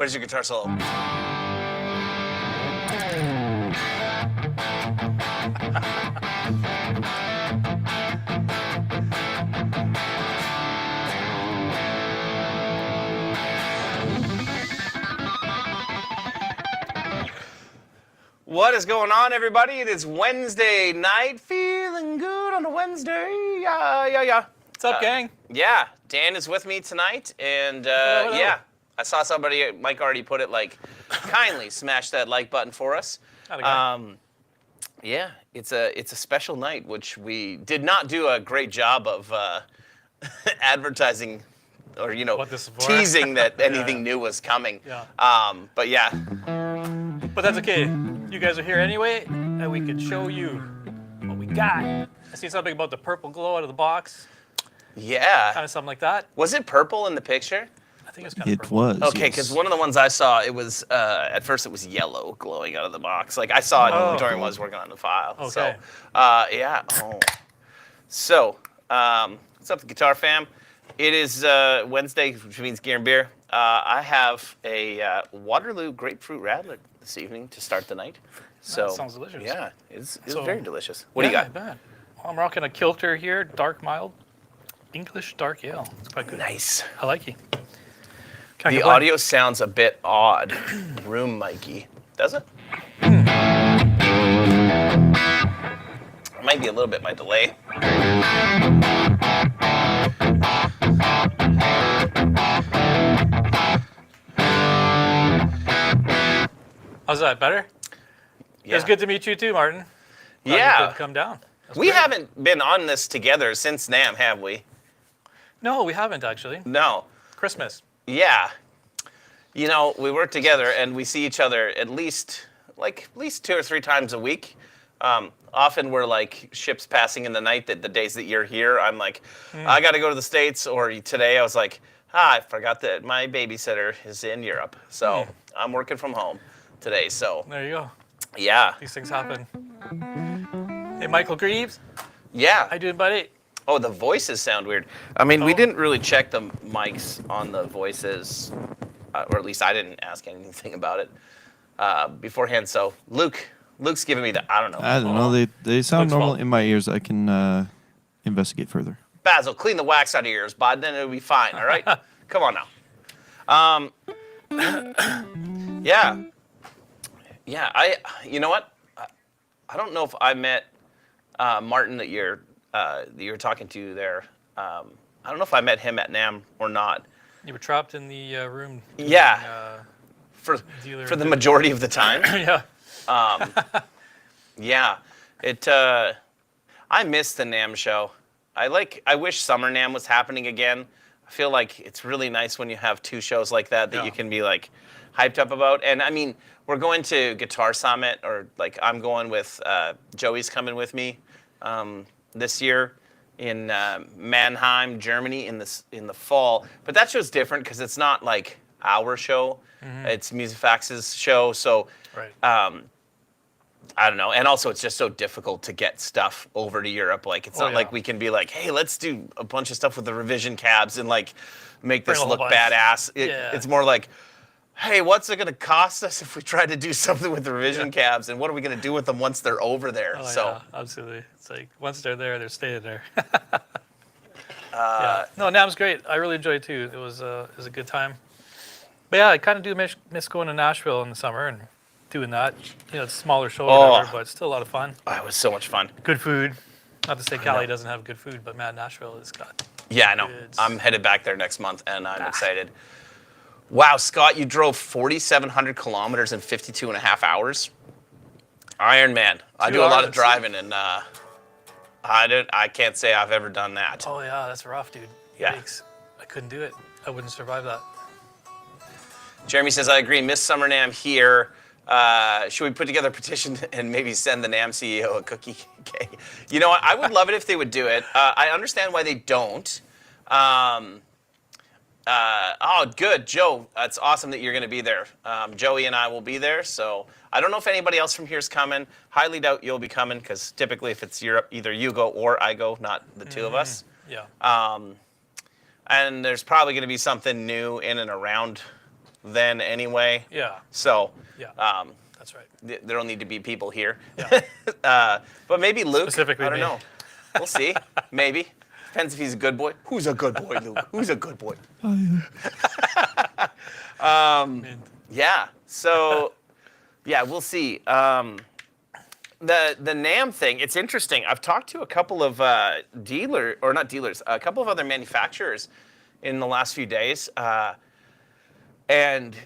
What is your guitar solo? What is going on, everybody? It is Wednesday night. Feeling good on a Wednesday. Yeah. What's up, gang? Yeah, Dan is with me tonight, and Hello. yeah, I saw somebody, Mike already put it, like, kindly smash that like button for us. Yeah, it's a special night, which we did not do a great job of advertising or, you know, What this is for. teasing that anything new was coming. Yeah. But yeah. But that's okay. You guys are here anyway, and we could show you what we got. I see something about the purple glow out of the box, Yeah. kind of something like that. Was it purple in the picture? I think it's kind of It purple. was. Okay, yes. because one of the ones I saw, it was, at first it was yellow glowing out of the box. Like, I saw it Oh. during when I was working on the file. Okay. So, yeah. Oh. So, what's up, Guitar Fam? It is Wednesday, which means gear and beer. I have a Waterloo Grapefruit Radler this evening to start the night. So, That sounds delicious. Yeah, it's So- very delicious. What do you got? Bad. Well, I'm rocking a Kilter here, dark mild, English dark ale. It's quite good. Nice. I like it. The audio sounds a bit odd, room Mikey. Does it? It might be a little bit my delay. How's that, better? Yeah. It's good to meet you too, Martin. Glad you Yeah. could come down. That's We great. haven't been on this together since NAMM, have we? No, we haven't actually. No. Christmas. Yeah. You know, we work together and we see each other at least 2 or 3 times a week. Often we're like ships passing in the night that the days that you're here, I'm like, I got to go to the States. Or today I was like, I forgot that my babysitter is in Europe. So I'm working from home today. So There you go. yeah. These things happen. Hey, Michael Greaves. Yeah. How you doing, buddy? Oh, the voices sound weird. I mean, we didn't really check the mics on the voices, or at least I didn't ask anything about it beforehand. So Luke's giving me I don't know. I don't know. They sound Looks normal well. in my ears. I can investigate further. Basil, clean the wax out of your ears, bud. Then it'll be fine. All right. Come on now. Yeah. You know what? I don't know if I met Martin that you're talking to there. I don't know if I met him at NAMM or not. You were trapped in the room. Doing, Yeah. For dealer the majority of the time. yeah. Yeah. I miss the NAMM show. I wish Summer NAMM was happening again. I feel like it's really nice when you have 2 shows like that Yeah. you can be like hyped up about. And I mean, we're going to Guitar Summit, or like I'm going with Joey's coming with me this year in Mannheim, Germany in the fall. But that show's different because it's not like our show. It's Musifax's show. So Right. I don't know. And also, it's just so difficult to get stuff over to Europe. Like, it's not yeah. like we can be like, hey, let's do a bunch of stuff with the revision cabs and like make this Bring a look whole bunch. badass. Yeah. It's more like, hey, what's it going to cost us if we try to do something with the revision cabs? And what are we going to do with them once they're over there? Oh, So, yeah, absolutely. It's like once they're there, they're staying there. Yeah. No, NAMM's great. I really enjoyed it too. It was a good time. But yeah, I kind of do miss going to Nashville in the summer and doing that. You know, it's a smaller show or Oh. whatever, but it's still a lot of fun. oh, it was so much fun. Good food. Not to say know. Cali doesn't have good food, but man, Nashville has got. Yeah, I know. It's- I'm headed back there next month, and I'm excited. Wow, Scott, you drove 4,700 kilometers in 52 and a half hours. Iron Man. I 2 do a lot of hours. driving, and I can't say I've ever done that. Oh yeah, that's rough, dude. Yeah. Yikes. I couldn't do it. I wouldn't survive that. Jeremy says, I agree. Miss Summer NAMM here. Should we put together a petition and maybe send the NAMM CEO a cookie cake? You know what? I would love it if they would do it. I understand why they don't. Oh, good. Joe, it's awesome that you're going to be there. Joey and I will be there. So I don't know if anybody else from here is coming. Highly doubt you'll be coming because typically if it's Europe, either you go or I go, not the two of us. Yeah. And there's probably going to be something new in and around then anyway. Yeah. So Yeah. That's right. there'll need to be people here. Yeah. But maybe Luke. Specifically I don't me. know. We'll see. Maybe. Depends if he's a good boy. Who's a good boy, Luke? Who's a good boy? Yeah. So, yeah, we'll see. The NAMM thing, it's interesting. I've talked to a couple of a couple of other manufacturers in the last few days. And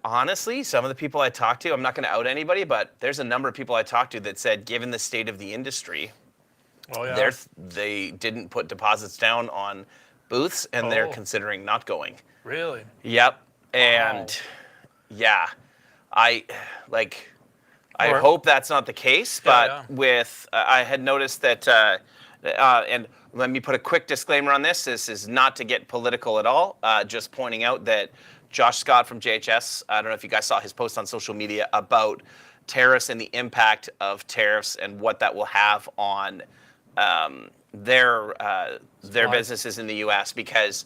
honestly, some of the people I talked to, I'm not going to out anybody, but there's a number of people I talked to that said, given the state of the industry, Oh yeah. they didn't put deposits down on booths, and they're Oh. considering not going. Really? Yep. And yeah, I Or- hope that's not the case, but yeah. with I had noticed that, and let me put a quick disclaimer on this. This is not to get political at all. Just pointing out that Josh Scott from JHS, I don't know if you guys saw his post on social media about tariffs and the impact of tariffs and what that will have on their businesses in the U.S. because,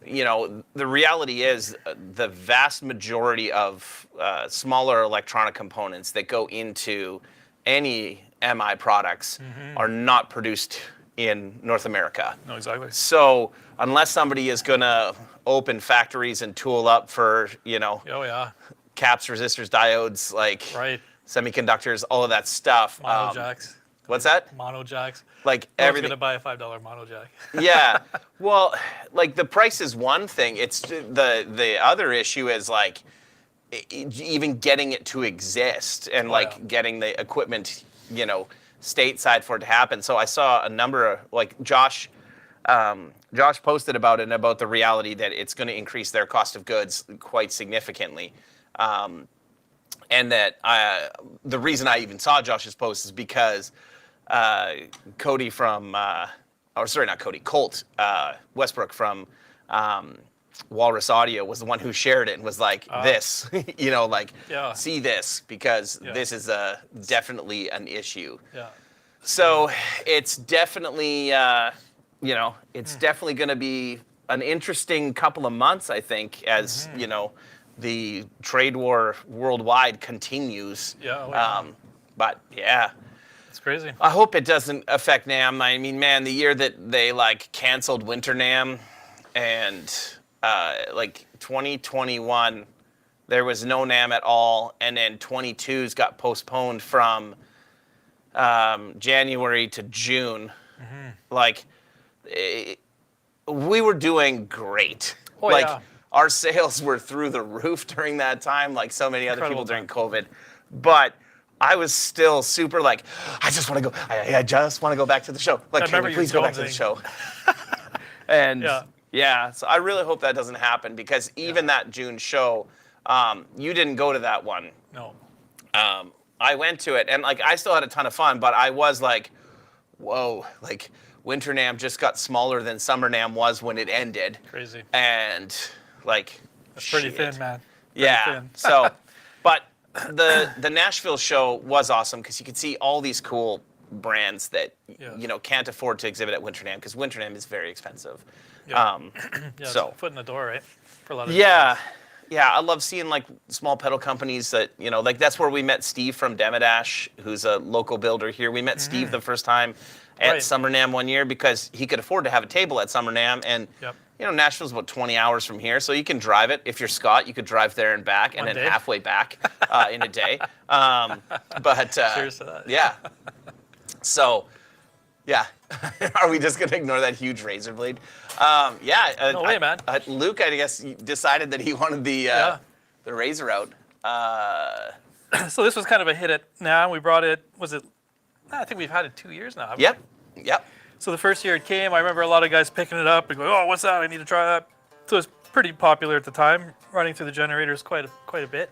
you know, the reality is the vast majority of smaller electronic components that go into any MI products are not produced in North America. No, exactly. So unless somebody is going to open factories and tool up for, you know, Oh yeah. caps, resistors, diodes, like Right. semiconductors, all of that stuff. Mono jacks. What's that? Mono jacks. Like Everything. everything. Gonna buy a $5 mono jack. Yeah. Well, like the price is one thing. It's the other issue is like even getting it to exist and yeah. getting the equipment, you know, stateside for it to happen. So I saw a number of like Josh posted about it and about the reality that it's going to increase their cost of goods quite significantly. And that the reason I even saw Josh's post is because Cody from, Colt Westbrook from Walrus Audio was the one who shared it and was like, this, you know, like, Yeah. see this, because Yeah. this is definitely an issue. Yeah. So it's definitely, you know, it's definitely going to be an interesting couple of months, I think, as, you know, the trade war worldwide continues. Yeah, oh, yeah. But yeah, It's crazy. I hope it doesn't affect NAMM. I mean, man, the year that they like canceled Winter NAMM and like 2021, there was no NAMM at all. And then 22's got postponed from January to June. Like, we were doing great. Oh, like, yeah. our sales were through the roof during that time, like so many other people Incredible during COVID. But I was still super like, I just want to go. I just want to go back to the show. Like, can remember we you please go back to the jonesing. show? And Yeah. yeah, so I really hope that doesn't happen because even that June show, you didn't go to that one. No. I went to it and like I still had a ton of fun, but I was like, whoa, like Winter NAMM just got smaller than Summer NAMM was when it ended. Crazy. And like, That's pretty shit. thin, man. Pretty Yeah. thin. So, but the Nashville show was awesome because you could see all these cool brands that Yeah. you know can't afford to exhibit at Winter NAMM because Winter NAMM is very expensive. Yeah. Yeah, it's so- a foot in the door, right? For a lot of Yeah. Yeah, I love seeing like small pedal companies that, you know, like that's where we met Steve from Demodash, who's a local builder here. We met Steve the first time at Right. Summer NAMM one year because he could afford to have a table at Summer NAMM. And, Yep. you know, Nashville's about 20 hours from here, so you can drive it. If you're Scott, you could drive there and back and One then day. halfway back in a day. But Cheers to that. yeah. So, yeah. Are we just going to ignore that huge razor blade? Yeah. No way, man. Luke, I guess, decided that he wanted the razor out. So this was kind of a hit at NAMM. We brought it, I think we've had it 2 years now. haven't Yep. we? Yep. So the first year it came, I remember a lot of guys picking it up and going, oh, what's that? I need to try that. So it was pretty popular at the time, running through the generators quite a bit.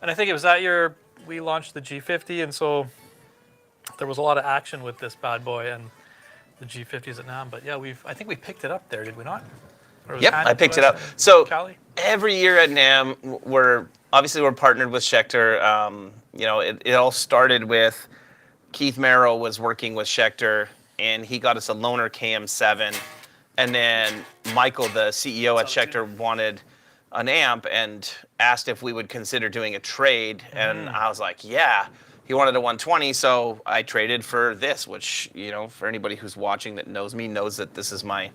And I think it was that year we launched the G50, and so there was a lot of action with this bad boy and the G50s at NAMM. But yeah, I think we picked it up there, did we not? Or it was Yep, handed I to picked it us up. in So Cali? every year at NAMM, we're partnered with Schecter. You know, it all started with Keith Merrill was working with Schecter, and he got us a loaner KM7. And then Michael, the CEO at Schecter, wanted an amp and asked if we would consider doing a trade, and I was like, yeah. He wanted a 120, so I traded for this, which, you know, for anybody who's watching that knows me knows that this is my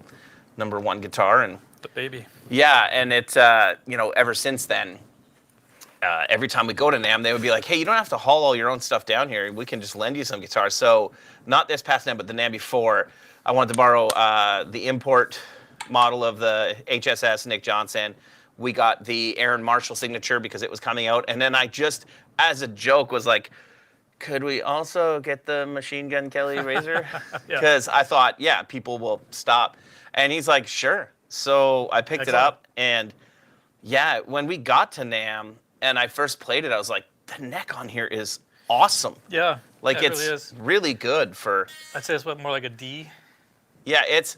#1 guitar. And The baby. yeah, and it's, you know, ever since then, every time we go to NAMM, they would be like, hey, you don't have to haul all your own stuff down here. We can just lend you some guitars. So not this past NAMM, but the NAMM before, I wanted to borrow the import model of the HSS Nick Johnson. We got the Aaron Marshall signature because it was coming out. And then I just, as a joke, was like, could we also get the Machine Gun Kelly Razor? Because I thought, yeah, people will stop. And he's like, sure. So I picked it up, and yeah, when we got to NAMM and I first played it, I was like, the neck on here is awesome. Yeah. Like, it it's really is. really good for... I'd say it's more like a D. Yeah, it's,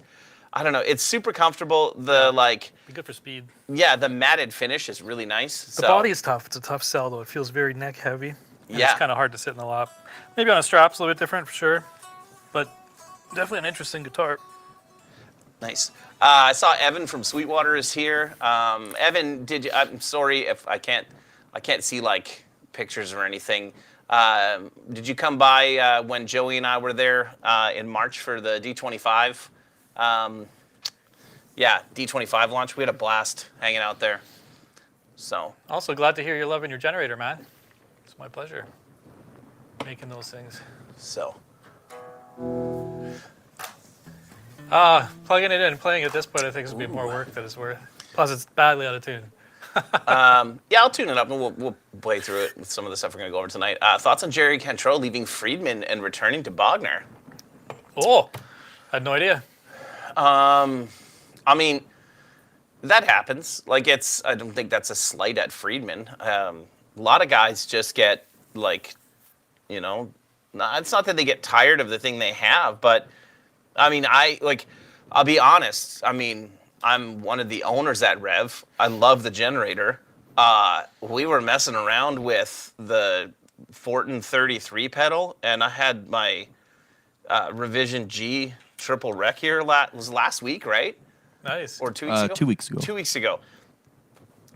I don't know, it's super comfortable. The, like... Be good for speed. Yeah, the matted finish is really nice. The body is tough. It's a tough sell, though. It feels very neck heavy. And Yeah. It's kind of hard to sit in the lap. Maybe on a strap's a little bit different for sure, but definitely an interesting guitar. Nice. I saw Evan from Sweetwater is here. Evan, I'm sorry if I can't see like pictures or anything. Did you come by when Joey and I were there in March for the D25? Yeah, D25 launch. We had a blast hanging out there. So. Also glad to hear you're loving your generator, man. It's my pleasure making those things. So. Plugging it in and playing at this point, I think is going to be more work than it's worth. Plus, it's badly out of tune. Yeah, I'll tune it up and we'll play through it with some of the stuff we're going to go over tonight. Thoughts on Jerry Cantrell leaving Friedman and returning to Bogner? Oh, I had no idea. I mean, that happens. Like, I don't think that's a slight at Friedman. A lot of guys just get, like, you know, it's not that they get tired of the thing they have, but, I mean, I'll be honest. I mean, I'm one of the owners at Revv. I love the generator. We were messing around with the Fortin 33 pedal, and I had my Revision G triple rec here was last week, right? Nice. Or 2 weeks ago? 2 weeks ago. 2 weeks ago.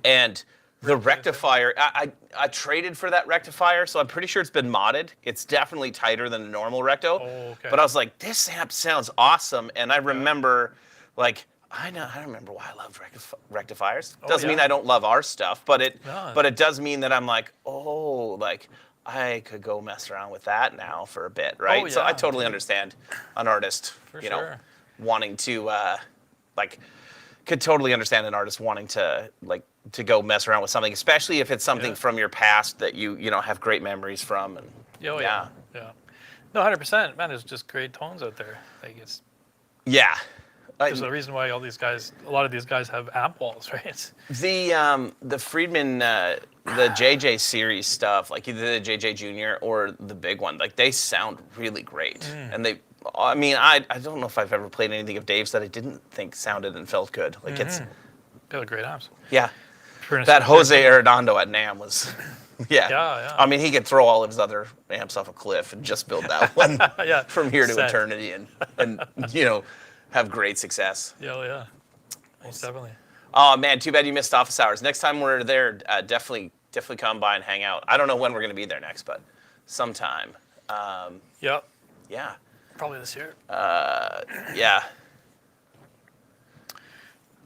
And the rectifier, I traded for that rectifier, so I'm pretty sure it's been modded. It's definitely tighter than a normal recto. Oh, okay. But I was like, this amp sounds awesome. And I remember, like, I remember why I love rectifiers. Doesn't mean I don't love our stuff, but it does mean that I'm like, oh, like, I could go mess around with that now for a bit, right? Oh, So I yeah. totally understand an artist, For you know, sure. wanting to, could totally understand an artist wanting to, to go mess around with something, especially if it's something from your past that you know, have great memories from. And Yeah. No, 100%. Man, there's just great tones out there. Like, it's yeah. there's a reason why a lot of these guys have amp walls, right? The Friedman, the JJ series stuff, like either the JJ Junior or the big one, like they sound really great. And I don't know if I've ever played anything of Dave's that I didn't think sounded and felt good. Like They're great amps. yeah. That Jose Arredondo at NAMM was, Yeah. I mean, he could throw all of his other amps off a cliff and just build that one from here to Set. eternity and you know, have great success. Yeah. Most definitely. Oh man, too bad you missed office hours. Next time we're there, definitely come by and hang out. I don't know when we're going to be there next, but sometime. Yeah. Yeah. Probably this year. Yeah.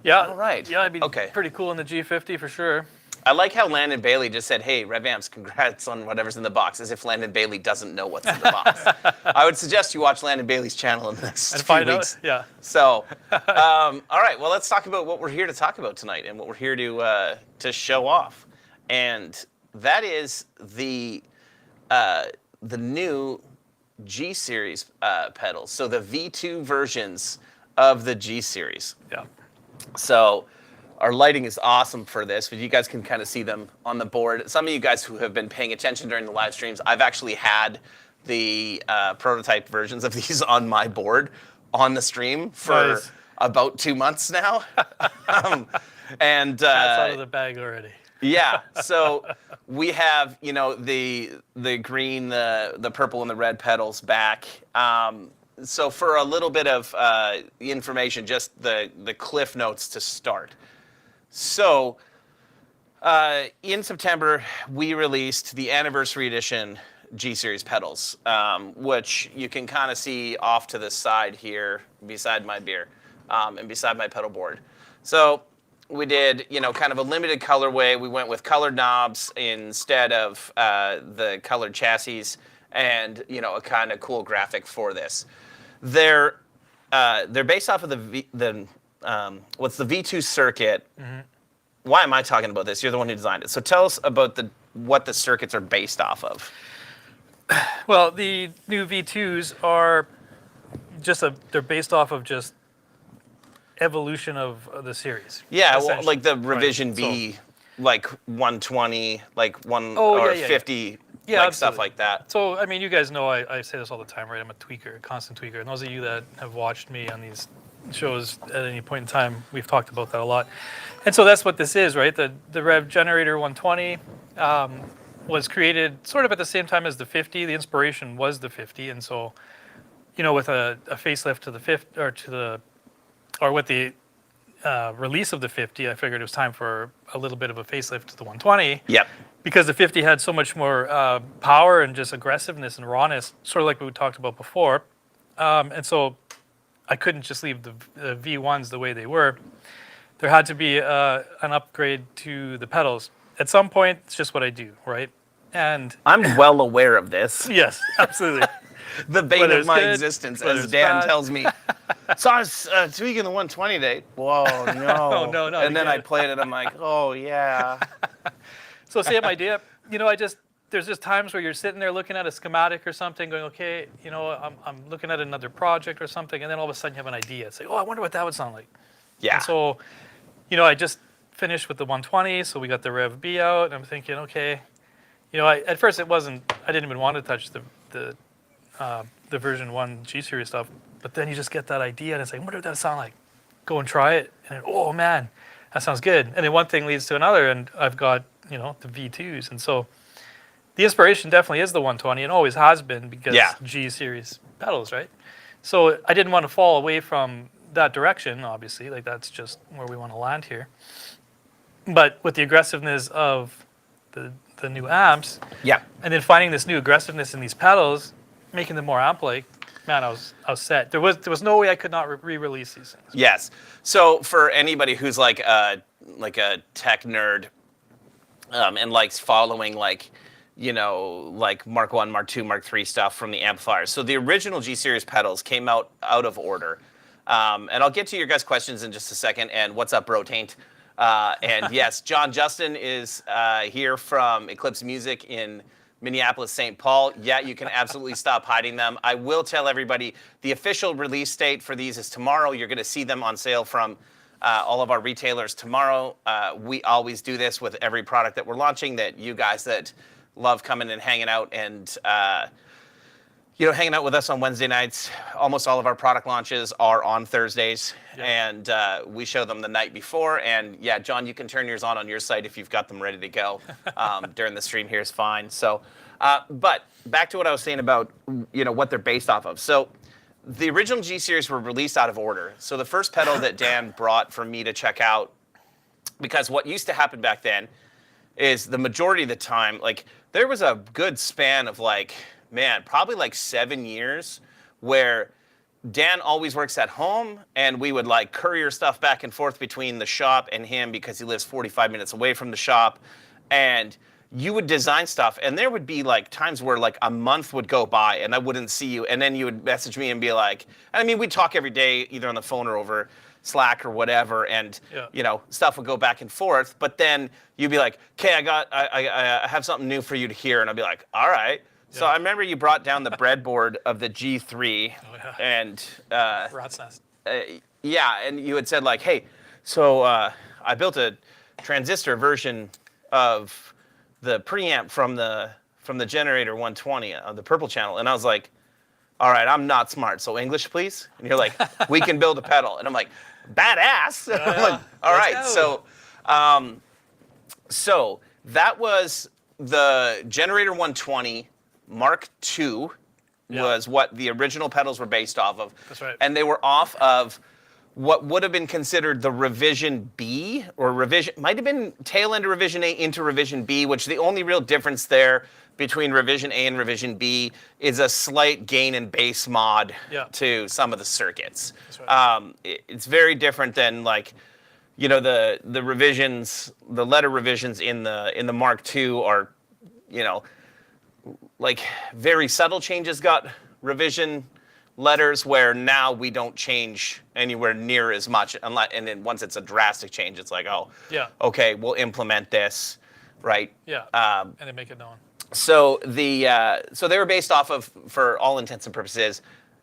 Yeah. All right. Yeah, it'd be Okay. pretty cool in the G50 for sure. I like how Landon Bailey just said, hey, Revv Amps, congrats on whatever's in the box, as if Landon Bailey doesn't know what's in the box. I would suggest you watch Landon Bailey's channel in the next And few find weeks. out. Yeah. So, all right, well, let's talk about what we're here to talk about tonight and what we're here to show off. And that is the new G Series pedals. So the V2 versions of the G Series. Yeah. So our lighting is awesome for this, but you guys can kind of see them on the board. Some of you guys who have been paying attention during the live streams, I've actually had the prototype versions of these on my board on the stream for about 2 months now. And That's out of the bag already. yeah, so we have, you know, the green, the purple, and the red pedals back. So for a little bit of information, just the cliff notes to start. So In September, we released the anniversary edition G Series pedals, which you can kind of see off to the side here, beside my beer, and beside my pedal board. So we did, kind of a limited colorway. We went with colored knobs instead of the colored chassis, and a kind of cool graphic for this. They're based off of the what's the V2 circuit. Mm-hmm. Why am I talking about this? You're the one who designed it. So tell us about what the circuits are based off of. Well, the new V2s are they're based off of just evolution of the series. Yeah, well, like the Revision B, like 120, like 50, yeah, stuff like that. So, I mean, you guys know I say this all the time, right? I'm a tweaker, a constant tweaker. And those of you that have watched me on these shows at any point in time, we've talked about that a lot. And so that's what this is, right? The Revv Generator 120 was created sort of at the same time as the 50. The inspiration was the 50. And so, with a facelift to the 50, or with the release of the 50, I figured it was time for a little bit of a facelift to the 120. Yep. Because the 50 had so much more power and just aggressiveness and rawness, sort of like we talked about before. And so I couldn't just leave the V1s the way they were. There had to be an upgrade to the pedals. At some point, it's just what I do, right? And I'm well aware of this. Yes, absolutely. The bane of my good, existence, whether as it's Dan bad. tells me. So I was tweaking the 120 today. Whoa, no. Oh, no, And then I again. played it. I'm like, oh, yeah. So same idea. There's just times where you're sitting there looking at a schematic or something, going, okay, I'm looking at another project or something, and then all of a sudden you have an idea. It's like, oh, I wonder what that would sound like. Yeah. And so, I just finished with the 120, so we got the Revv B out, and I'm thinking, okay, at first I didn't even want to touch the version 1 G Series stuff, but then you just get that idea, and it's like, what would that sound like? Go and try it, and then, oh man, that sounds good. And then one thing leads to another, and I've got, the V2s, and so the inspiration definitely is the 120, and always has been, because G Series pedals, right? So I didn't want to fall away from that direction, obviously, like that's just where we want to land here. But with the aggressiveness of the new amps, and then finding this new aggressiveness in these pedals, making them more amp-like, man, I was set. There was no way I could not re-release these things. Yes. So for anybody who's like a tech nerd, and likes following like Mark 1, Mark 2, Mark 3 stuff from the amplifiers. So the original G Series pedals came out of order. And I'll get to your guys' questions in just a second. And what's up, bro taint? And yes, John Justin is here from Eclipse Music in Minneapolis, St. Paul. Yeah, you can absolutely stop hiding them. I will tell everybody the official release date for these is tomorrow. You're going to see them on sale from all of our retailers tomorrow. We always do this with every product that we're launching, that you guys that love coming and hanging out and hanging out with us on Wednesday nights. Almost all of our product launches are on Thursdays, and we show them the night before. And yeah, John, you can turn yours on your site if you've got them ready to go. During the stream here is fine. So, but back to what I was saying about what they're based off of. So the original G Series were released out of order. So the first pedal that Dan brought for me to check out, because what used to happen back then is the majority of the time, like there was a good span of probably like 7 years where Dan always works at home, and we would courier stuff back and forth between the shop and him because he lives 45 minutes away from the shop. And you would design stuff, and there would be times where a month would go by and I wouldn't see you, and then you would message me and be we'd talk every day either on the phone or over Slack or whatever, and stuff would go back and forth. But then you'd be like, okay, I have something new for you to hear, and I'd be like, all right. So I remember you brought down the breadboard of the G3, and Rat's nest. and you had said hey, so I built a transistor version of the preamp from the Generator 120 of the purple channel, and I was like, all right, I'm not smart, so English, please. And you're like, we can build a pedal, and I'm like, badass. I'm like, all right, so that was the Generator 120. Mark II was what the original pedals were based off of. That's right. And they were off of what would have been considered the revision B, or revision, might have been tail end of revision A into revision B, which the only real difference there between revision A and revision B is a slight gain and bass mod to some of the circuits. That's right. It's very different than like, you know, the revisions, the letter revisions in the Mark II are, you know, like very subtle changes got revision letters, where now we don't change anywhere near as much, unless, and then once it's a drastic change, it's like, oh, okay, we'll implement this, right? Yeah, and then make it known. So so they were based off of, for all intents and purposes,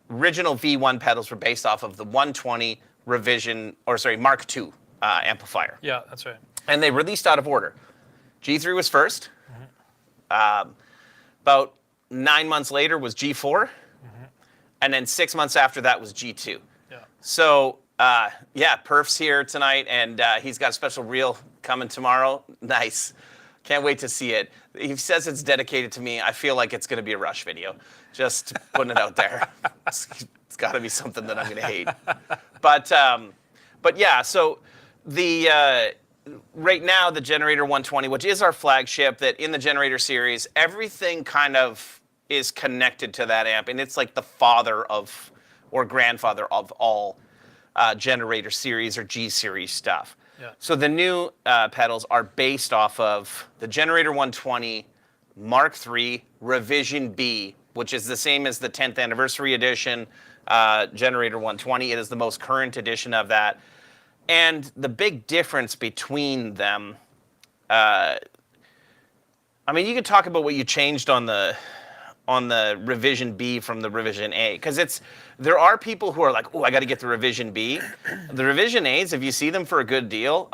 original V1 pedals were based off of the 120 revision, or sorry, Mark II amplifier. Yeah, that's right. And they released out of order. G3 was first. About 9 months later was G4. And then 6 months after that was G2. Yeah. So, yeah, Perf's here tonight, and he's got a special reel coming tomorrow. Nice. Can't wait to see it. He says it's dedicated to me. I feel like it's going to be a Rush video. Just putting it out there. It's got to be something that I'm going to hate. But yeah, so right now the Generator 120, which is our flagship, that in the Generator series, everything kind of is connected to that amp, and it's like the father of, or grandfather of all Generator series or G series stuff. Yeah. So the new pedals are based off of the Generator 120 Mark III Revision B, which is the same as the 10th anniversary edition Generator 120. It is the most current edition of that. And the big difference between them, I mean, you could talk about what you changed on the Revision B from the Revision A, because there are people who are like, oh, I got to get the Revision B. The Revision A's, if you see them for a good deal,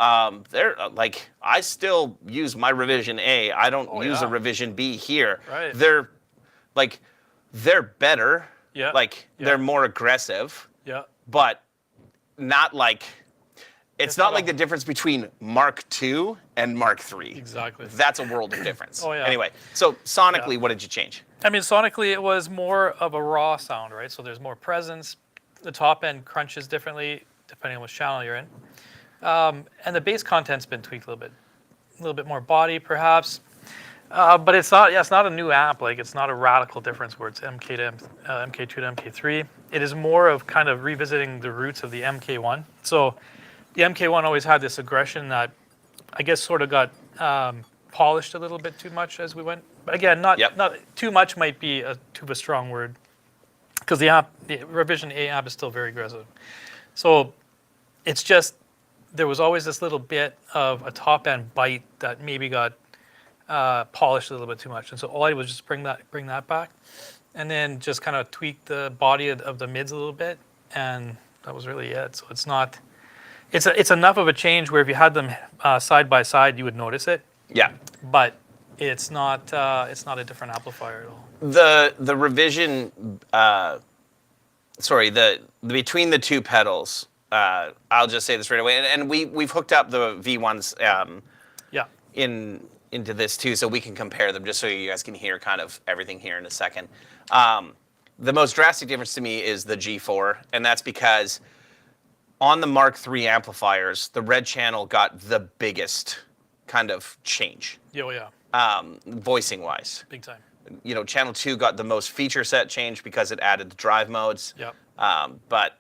they're like, I still use my Revision A. I don't use a Revision B here. Right. They're better. Yeah. Like they're more aggressive. Yeah. But not like. It's not like the difference between Mark II and Mark III. Exactly. That's a world of difference. Oh, yeah. Anyway, so sonically, what did you change? I mean, sonically, it was more of a raw sound, right? So there's more presence. The top end crunches differently depending on which channel you're in. And the bass content's been tweaked a little bit more body, perhaps. But it's not. Yeah, it's not a new amp. Like, it's not a radical difference where it's MK to MK2 to MK3. It is more of kind of revisiting the roots of the MK1. So the MK1 always had this aggression that I guess sort of got polished a little bit too much as we went. But again, not too much might be too a strong word, because the Revision A amp is still very aggressive. So it's just there was always this little bit of a top end bite that maybe got polished a little bit too much, and so all I did was just bring that back, and then just kind of tweak the body of the mids a little bit, and that was really it. So it's not. It's enough of a change where if you had them side by side, you would notice it. Yeah. But it's not a different amplifier at all. The revision, between the two pedals, I'll just say this right away, and we've hooked up the V1s into this too, so we can compare them, just so you guys can hear kind of everything here in a second. The most drastic difference to me is the G4, and that's because on the Mark III amplifiers, the red channel got the biggest kind of change. Oh yeah. Voicing wise. Big time. You know, channel 2 got the most feature set change because it added the drive modes. Yep. But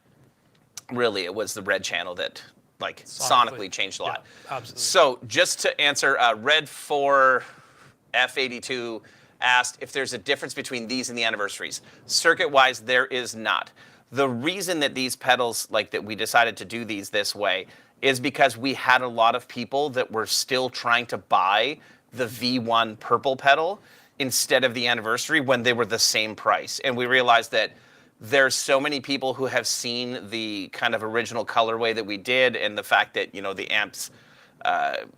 really, it was the red channel that like sonically changed a lot. Yeah, absolutely. So just to answer, Red 4 F82 asked if there's a difference between these and the anniversaries. Circuit wise, there is not. The reason that these pedals, like that we decided to do these this way, is because we had a lot of people that were still trying to buy the V1 purple pedal instead of the anniversary when they were the same price. And we realized that there's so many people who have seen the kind of original colorway that we did, and the fact that, you know, the amps,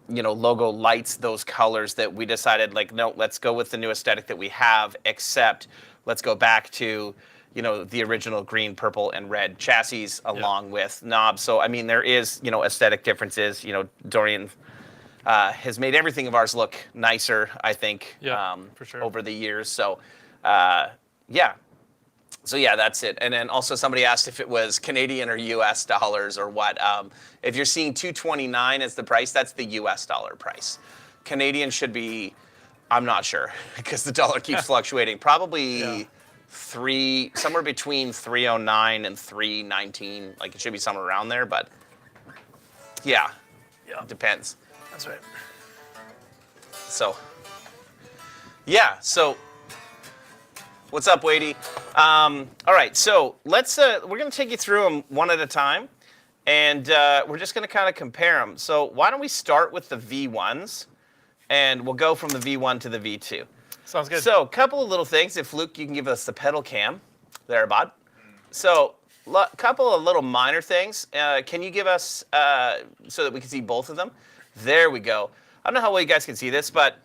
logo lights those colors, that we decided, like, no, let's go with the new aesthetic that we have, except let's go back to, you know, the original green, purple, and red chassis along with knobs. So, I mean, there is, you know, aesthetic differences. You know, Dorian has made everything of ours look nicer, I think, for sure. over the years. So, yeah. So yeah, that's it. And then also somebody asked if it was Canadian or U.S. dollars or what. If you're seeing 229 as the price, that's the U.S. dollar price. Canadian should be, I'm not sure because the dollar keeps fluctuating. Probably somewhere between 309 and 319. Like it should be somewhere around there, but yeah, it depends. That's right. So yeah, so. What's up, Wadey? All right, so let's. We're going to take you through them one at a time, and we're just going to kind of compare them. So why don't we start with the V1s, and we'll go from the V1 to the V2. Sounds good. So a couple of little things. If Luke, you can give us the pedal cam, there, bud. So a couple of little minor things. Can you give us so that we can see both of them? There we go. I don't know how well you guys can see this, but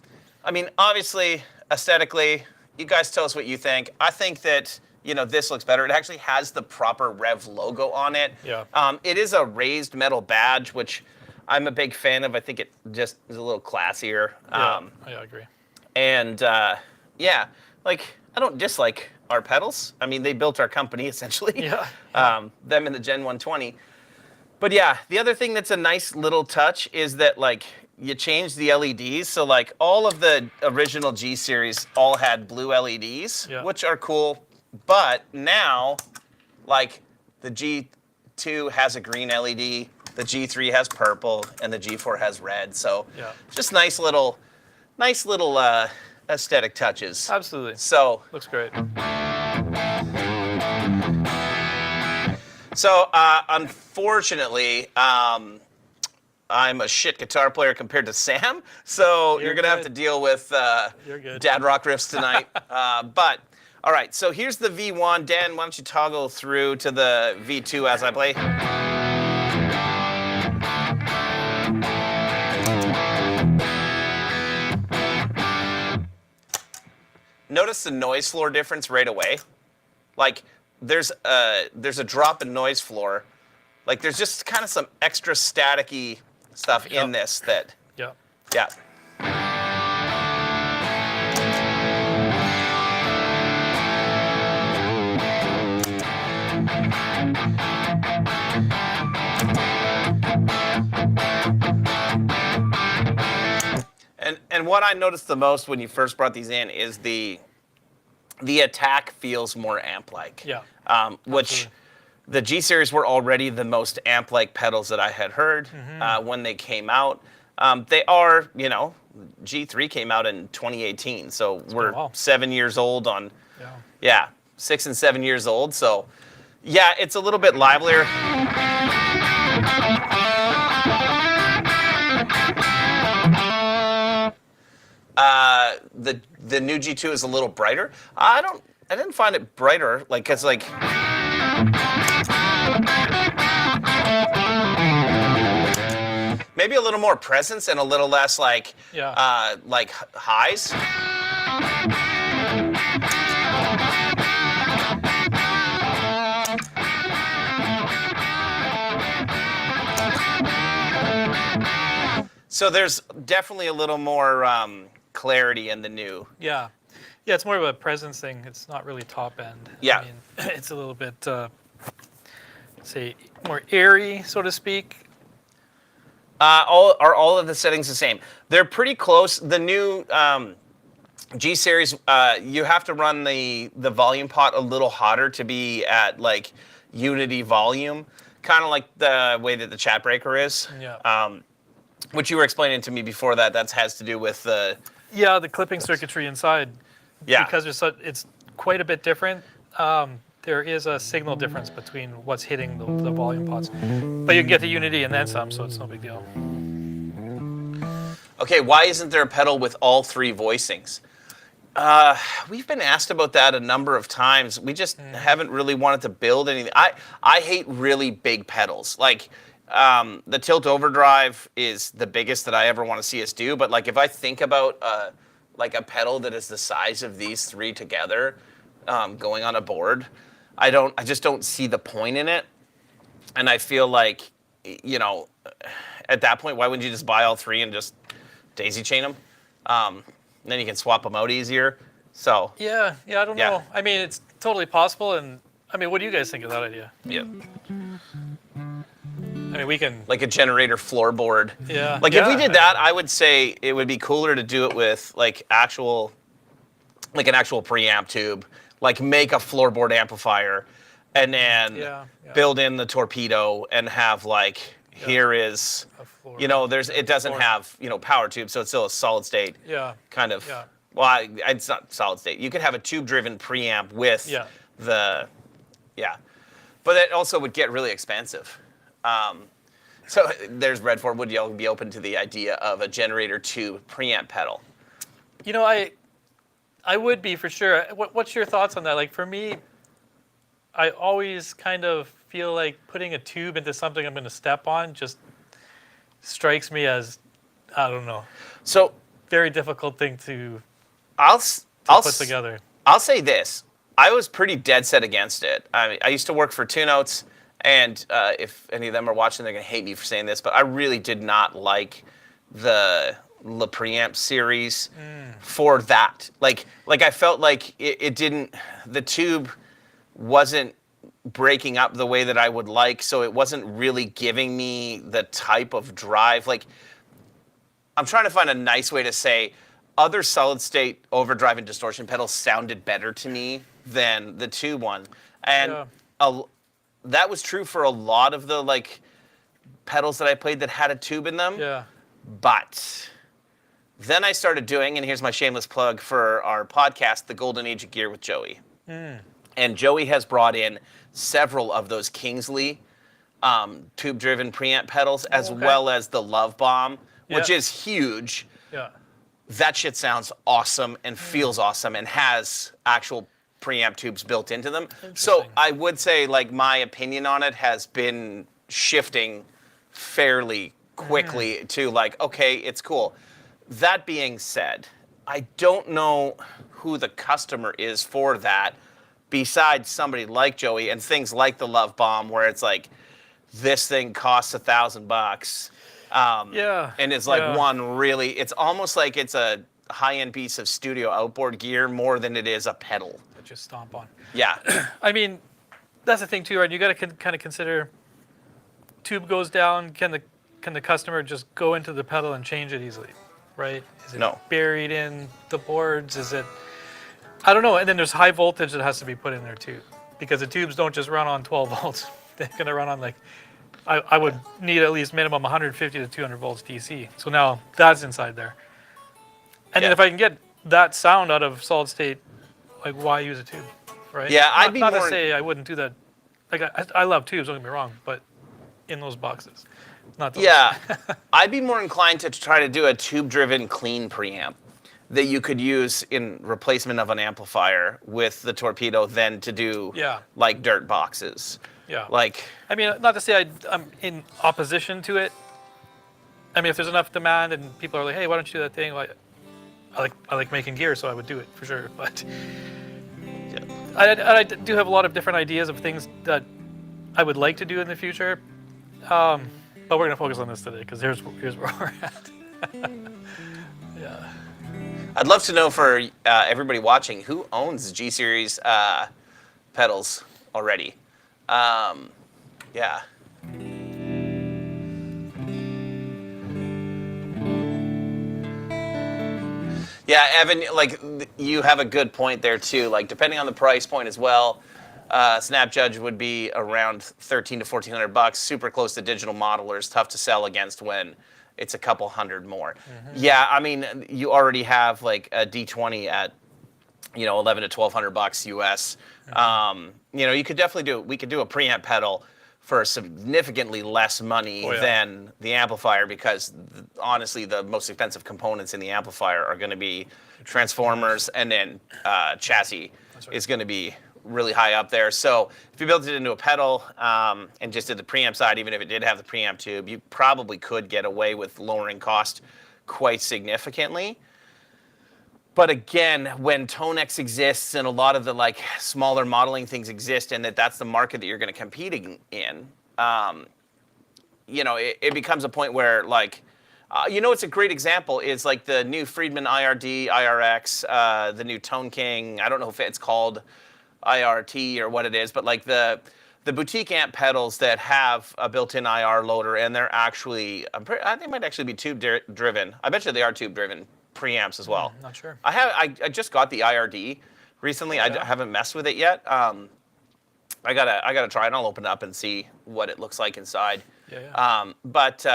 I mean, obviously, aesthetically. You guys tell us what you think. I think that, this looks better. It actually has the proper Revv logo on it. Yeah. It is a raised metal badge, which I'm a big fan of. I think it just is a little classier. I agree. And, like, I don't dislike our pedals. I mean, they built our company, essentially. Yeah. Them in the Gen 120. But, yeah, the other thing that's a nice little touch is that, like, you change the LEDs. So like all of the original G series all had blue LEDs, which are cool. But now, like the G2 has a green LED, the G3 has purple, and the G4 has red. So just nice little aesthetic touches. Absolutely. So looks great. So unfortunately, I'm a shit guitar player compared to Sam, so you're going to have to deal with dad rock riffs tonight. But, all right, so here's the V1. Dan, why don't you toggle through to the V2 as I play? Notice the noise floor difference right away. Like, there's a drop in noise floor. Like, there's just kind of some extra staticky stuff in this that, yeah. And what I noticed the most when you first brought these in is the attack feels more amp-like. Yeah. Which the G Series were already the most amp-like pedals that I had heard when they came out. They are, G3 came out in 2018, so we're 7 years old on, 6 and 7 years old. So, yeah, it's a little bit livelier. The new G2 is a little brighter. I didn't find it brighter, like, it's like. Maybe a little more presence and a little less like highs. So there's definitely a little more clarity in the new. Yeah, it's more of a presence thing. It's not really top end. Yeah. I mean, it's a little bit, say, more airy, so to speak. Are all of the settings the same? They're pretty close. The new G Series, you have to run the volume pot a little hotter to be at like unity volume, kind of like the way that the chat breaker is. Yeah. Which you were explaining to me before that has to do with the. Yeah, the clipping circuitry inside. Yeah. Because it's quite a bit different. There is a signal difference between what's hitting the volume pots. But you can get the unity and then some, so it's no big deal. Okay, why isn't there a pedal with all three voicings? We've been asked about that a number of times. We just haven't really wanted to build anything. I hate really big pedals. Like, the tilt overdrive is the biggest that I ever want to see us do. But like, if I think about like a pedal that is the size of these three together, going on a board, I just don't see the point in it. And I feel like, at that point, why wouldn't you just buy all three and just daisy chain them? Then you can swap them out easier. So Yeah, I don't Yeah. know. I mean, it's totally possible. And I mean, what do you guys think of that idea? yeah, I mean, we can. like a generator floorboard. Yeah. Like if we did I that, mean, I would say it would be cooler to do it with like an actual preamp tube. Like make a floorboard amplifier, and then Yeah. build in the torpedo and have like here is, A floor. it doesn't Floor. have power tube, so it's still a solid state Yeah. kind of. Yeah. Well, it's not solid state. You could have a tube driven preamp with Yeah. but it also would get really expensive. So there's Redford. Would y'all be open to the idea of a generator tube preamp pedal? You know, I would be for sure. What's your thoughts on that? Like for me, I always kind of feel like putting a tube into something I'm going to step on just strikes me as, I don't know, So very difficult thing to I'll put together. I'll say this. I was pretty dead set against it. I used to work for Two Notes, and if any of them are watching, they're going to hate me for saying this, but I really did not like the preamp series for that. Like I felt like it didn't, the tube wasn't breaking up the way that I would like, so it wasn't really giving me the type of drive. Like, I'm trying to find a nice way to say other solid state overdrive and distortion pedals sounded better to me than the tube one. And that was true for a lot of the like pedals that I played that had a tube in them. Yeah. But then I started doing, and here's my shameless plug for our podcast, The Golden Age of Gear with Joey. And Joey has brought in several of those Kingsley tube-driven preamp pedals, as well as the Love Bomb, which is huge. Yeah. That shit sounds awesome and feels awesome and has actual preamp tubes built into them. So I would say, like, my opinion on it has been shifting fairly quickly to like, okay, it's cool. That being said, I don't know who the customer is for that besides somebody like Joey and things like the Love Bomb, where it's like, this thing costs $1,000. And it's like one really, it's almost like it's a high-end piece of studio outboard gear more than it is a pedal. That just stomp on. Yeah. I mean, that's the thing too, right? You got to kind of consider, tube goes down, can the customer just go into the pedal and change it easily, right? Is it buried in the boards? Is it, I don't know. And then there's high voltage that has to be put in there too, because the tubes don't just run on 12 volts. They're going to run on like, I would need at least minimum 150 to 200 volts DC. So now that's inside there. And then if I can get that sound out of solid state, like why use a tube, right? Yeah, I'd be not more to say I wouldn't do that. Like I love tubes, don't get me wrong, but in those boxes, not those. Yeah, I'd be more inclined to try to do a tube-driven clean preamp that you could use in replacement of an amplifier with the torpedo than to do like dirt boxes. Yeah. Like, I mean, not to say I'm in opposition to it. I mean, if there's enough demand and people are like, hey, why don't you do that thing? Like, I like making gear, so I would do it for sure. But I do have a lot of different ideas of things that I would like to do in the future. But we're going to focus on this today because here's where we're at. Yeah. I'd love to know for everybody watching who owns G Series pedals already. Yeah. Yeah, Evan, like you have a good point there too. Like depending on the price point as well, Snap Judge would be around $1,300 to $1,400, super close to digital modelers, tough to sell against when it's a couple hundred more. Yeah, I mean, you already have like a D20 at, $1,100 to $1,200 US. You could definitely we could do a preamp pedal for significantly less money than the amplifier because honestly, the most expensive components in the amplifier are going to be transformers and then chassis is going to be really high up there. So if you built it into a pedal and just did the preamp side, even if it did have the preamp tube, you probably could get away with lowering cost quite significantly. But again, when Tonex exists and a lot of the like smaller modeling things exist and that's the market that you're going to compete in, it becomes a point where like, You know, it's a great example is like the new Friedman IRD, IRX, the new Tone King. I don't know if it's called IRT or what it is, but like the boutique amp pedals that have a built-in IR loader, and they're actually, I think they might actually be tube driven. I bet you they are tube driven preamps as well. Not sure. I just got the IRD recently. Oh, yeah. I haven't messed with it yet. I gotta try it. I'll open it up and see what it looks like inside. Yeah. But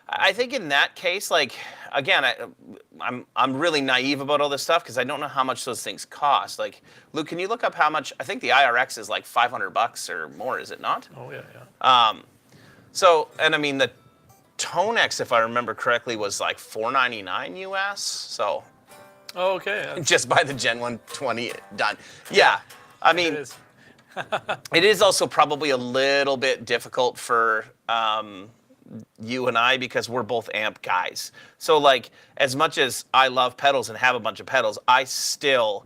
I think in that case, like again, I'm really naive about all this stuff because I don't know how much those things cost. Like, Luke, can you look up how much? I think the IRX is like $500 or more, is it not? Oh yeah. So, and I mean the Tonex, if I remember correctly, was like $499 US. So Oh, okay. just buy the Gen 120 done. Yeah, I mean. It is. It is also probably a little bit difficult for you and I because we're both amp guys. So like, as much as I love pedals and have a bunch of pedals, I still,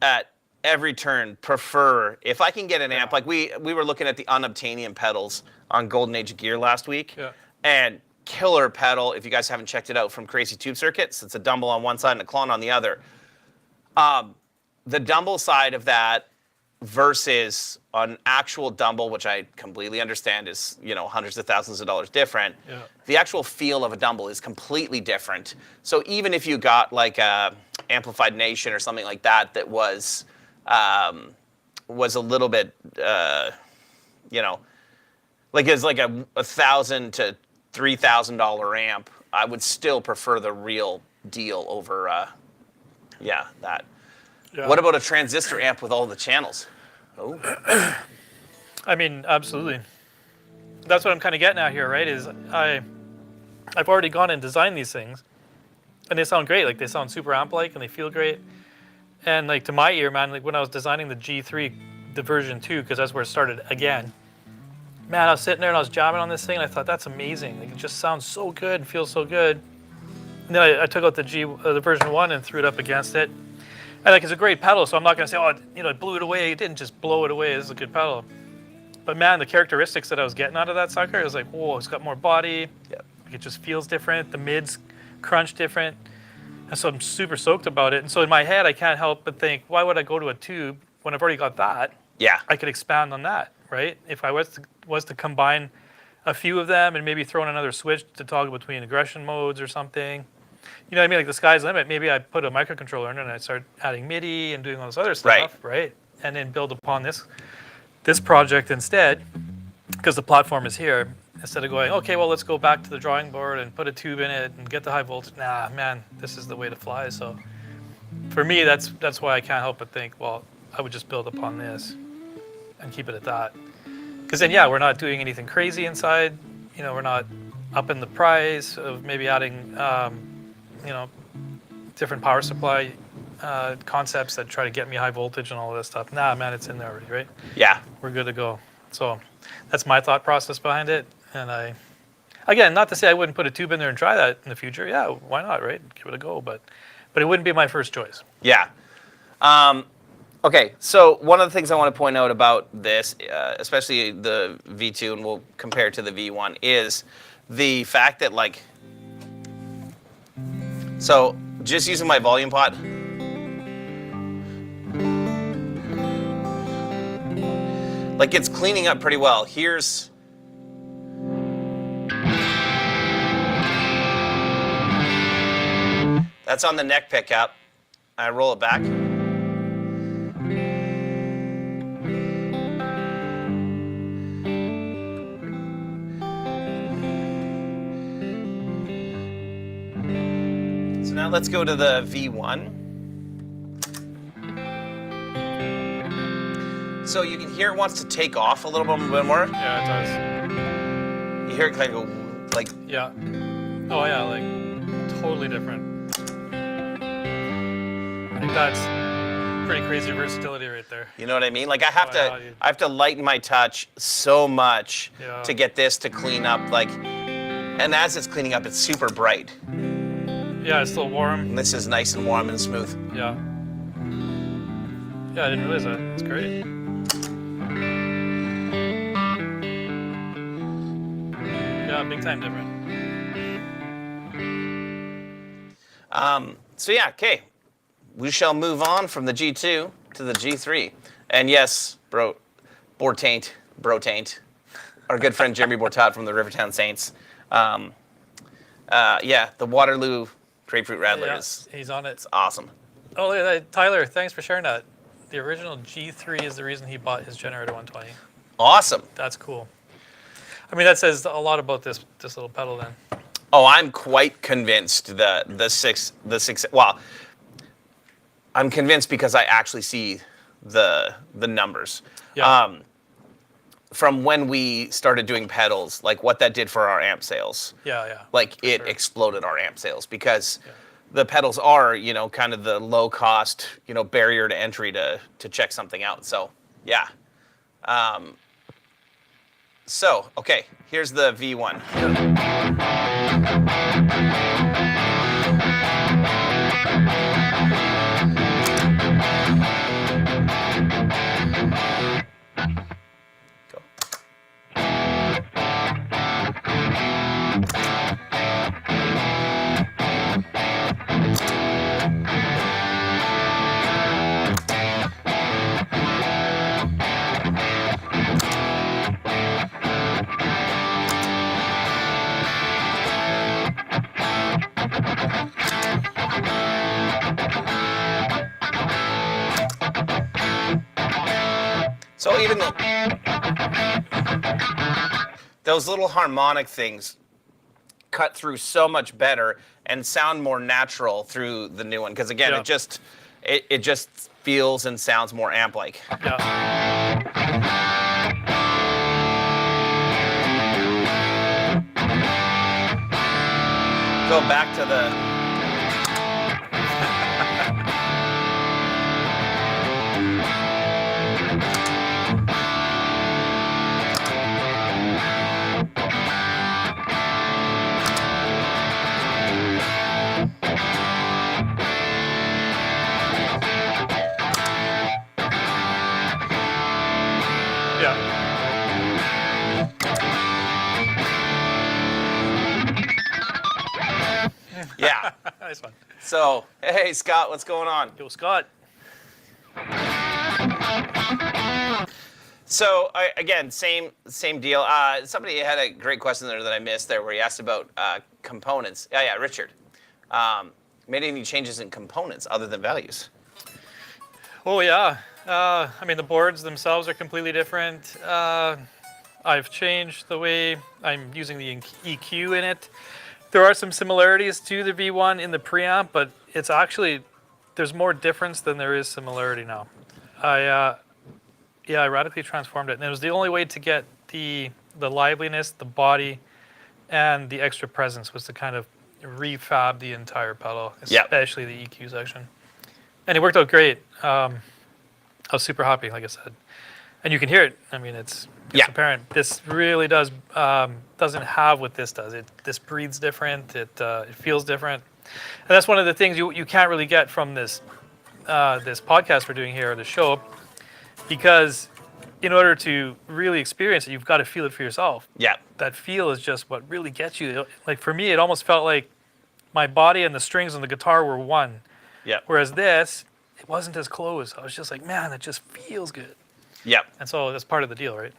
at every turn, prefer, if I can get an amp, like we were looking at the unobtainium pedals on Golden Age of Gear last week, and killer pedal, if you guys haven't checked it out, from Crazy Tube Circuits. It's a Dumble on one side and a Klon on the other. The Dumble side of that versus an actual Dumble, which I completely understand is, you know, hundreds of thousands of dollars different. Yeah. The actual feel of a Dumble is completely different. So even if you got like a Amplified Nation or something like that that was a little bit, you know, like it's like a $1,000 to $3,000 amp, I would still prefer the real deal over, that. Yeah. What about a transistor amp with all the channels? Oh, I mean, absolutely. That's what I'm kind of getting at here, right? Is I've already gone and designed these things, and they sound great. Like they sound super amp-like, and they feel great. And like to my ear, man, like when I was designing the G3, the version 2, because that's where it started again. Man, I was sitting there and I was jamming on this thing, and I thought that's amazing. Like it just sounds so good and feels so good. And then I took out the version 1 and threw it up against it. And like it's a great pedal, so I'm not gonna say, oh, you know, it blew it away. It didn't just blow it away. This is a good pedal. But man, the characteristics that I was getting out of that sucker, it was like, whoa, it's got more body. Yep. It just feels different. The mids crunch different. And so I'm super stoked about it. And so in my head, I can't help but think, why would I go to a tube when I've already got that? yeah. I could expand on that, right? If I was to combine a few of them and maybe throw in another switch to toggle between aggression modes or something. You know what I mean? Like the sky's the limit. Maybe I put a microcontroller in it and I start adding MIDI and doing all this other stuff, right? And then build upon this project instead, because the platform is here. Instead of going, okay, well, let's go back to the drawing board and put a tube in it and get the high voltage. Nah, man, this is the way to fly. So for me, that's why I can't help but think, well, I would just build upon this and keep it at that. Because then, yeah, we're not doing anything crazy inside. You know, we're not upping the price of maybe adding, you know, different power supply concepts that try to get me high voltage and all of this stuff. Nah, man, it's in there already, right? Yeah. We're good to go. So that's my thought process behind it. And again, not to say I wouldn't put a tube in there and try that in the future. Yeah, why not, right? Give it a go. But it wouldn't be my first choice. Yeah. Okay, so one of the things I want to point out about this, especially the V2, and we'll compare it to the V1, is the fact that, like, so just using my volume pot, like it's cleaning up pretty well. Here's, that's on the neck pickup. I roll it back. So now let's go to the V1. So you can hear it wants to take off a little bit more. Yeah, it You hear it kind of go like, does. Yeah. Oh, yeah, like totally different. I think that's pretty crazy versatility right there. you know what I mean? Like I have Oh, yeah, I have to lighten my touch so much Yeah. to get this to clean up. Like, and as it's cleaning up, it's super bright. Yeah, it's still warm. And this is nice and warm and smooth. Yeah. Yeah, I didn't realize that. It's great. Yeah, big time different. So yeah, okay. We shall move on from the G2 to the G3. And yes, Bortaint, our good friend Jeremy Bortat from the Rivertown Saints. Yeah, the Waterloo Grapefruit Rattler is he's on it. it's awesome. Oh, look at that. Tyler, thanks for sharing that. The original G3 is the reason he bought his Generator 120. Awesome. That's cool. I mean, that says a lot about this little pedal then. Oh, I'm quite convinced that the six. Well, I'm convinced because I actually see the numbers. Yeah. From when we started doing pedals, like what that did for our amp sales. Yeah. Like it exploded our amp sales because the pedals are, kind of the low cost, barrier to entry to check something out. So yeah. So okay, here's the V1. So even those little harmonic things cut through so much better and sound more natural through the new one. Because again, it just feels and sounds more amp-like. Yeah. Go back to the. Yeah. Nice one. So, hey, Scott, what's going on? Yo, Scott. So, again, same deal. Somebody had a great question there that I missed there where he asked about components. Yeah, Richard. Made any changes in components other than values? Oh, yeah. I mean, the boards themselves are completely different. I've changed the way I'm using the EQ in it. There are some similarities to the V1 in the preamp, but it's actually, there's more difference than there is similarity now. I radically transformed it, and it was the only way to get the liveliness, the body, and the extra presence was to kind of refab the entire pedal, especially the EQ section. And it worked out great. I was super happy, like I said. And you can hear it. I mean, it's apparent. This really doesn't have what this does. This breathes different. It feels different. And that's one of the things you can't really get from this podcast we're doing here, or the show, because in order to really experience it, you've got to feel it for yourself. Yeah. That feel is just what really gets you. Like for me, it almost felt like my body and the strings on the guitar were one. Yeah. Whereas this, it wasn't as close. I was just like, man, it just feels good. Yeah. And so that's part of the deal, right?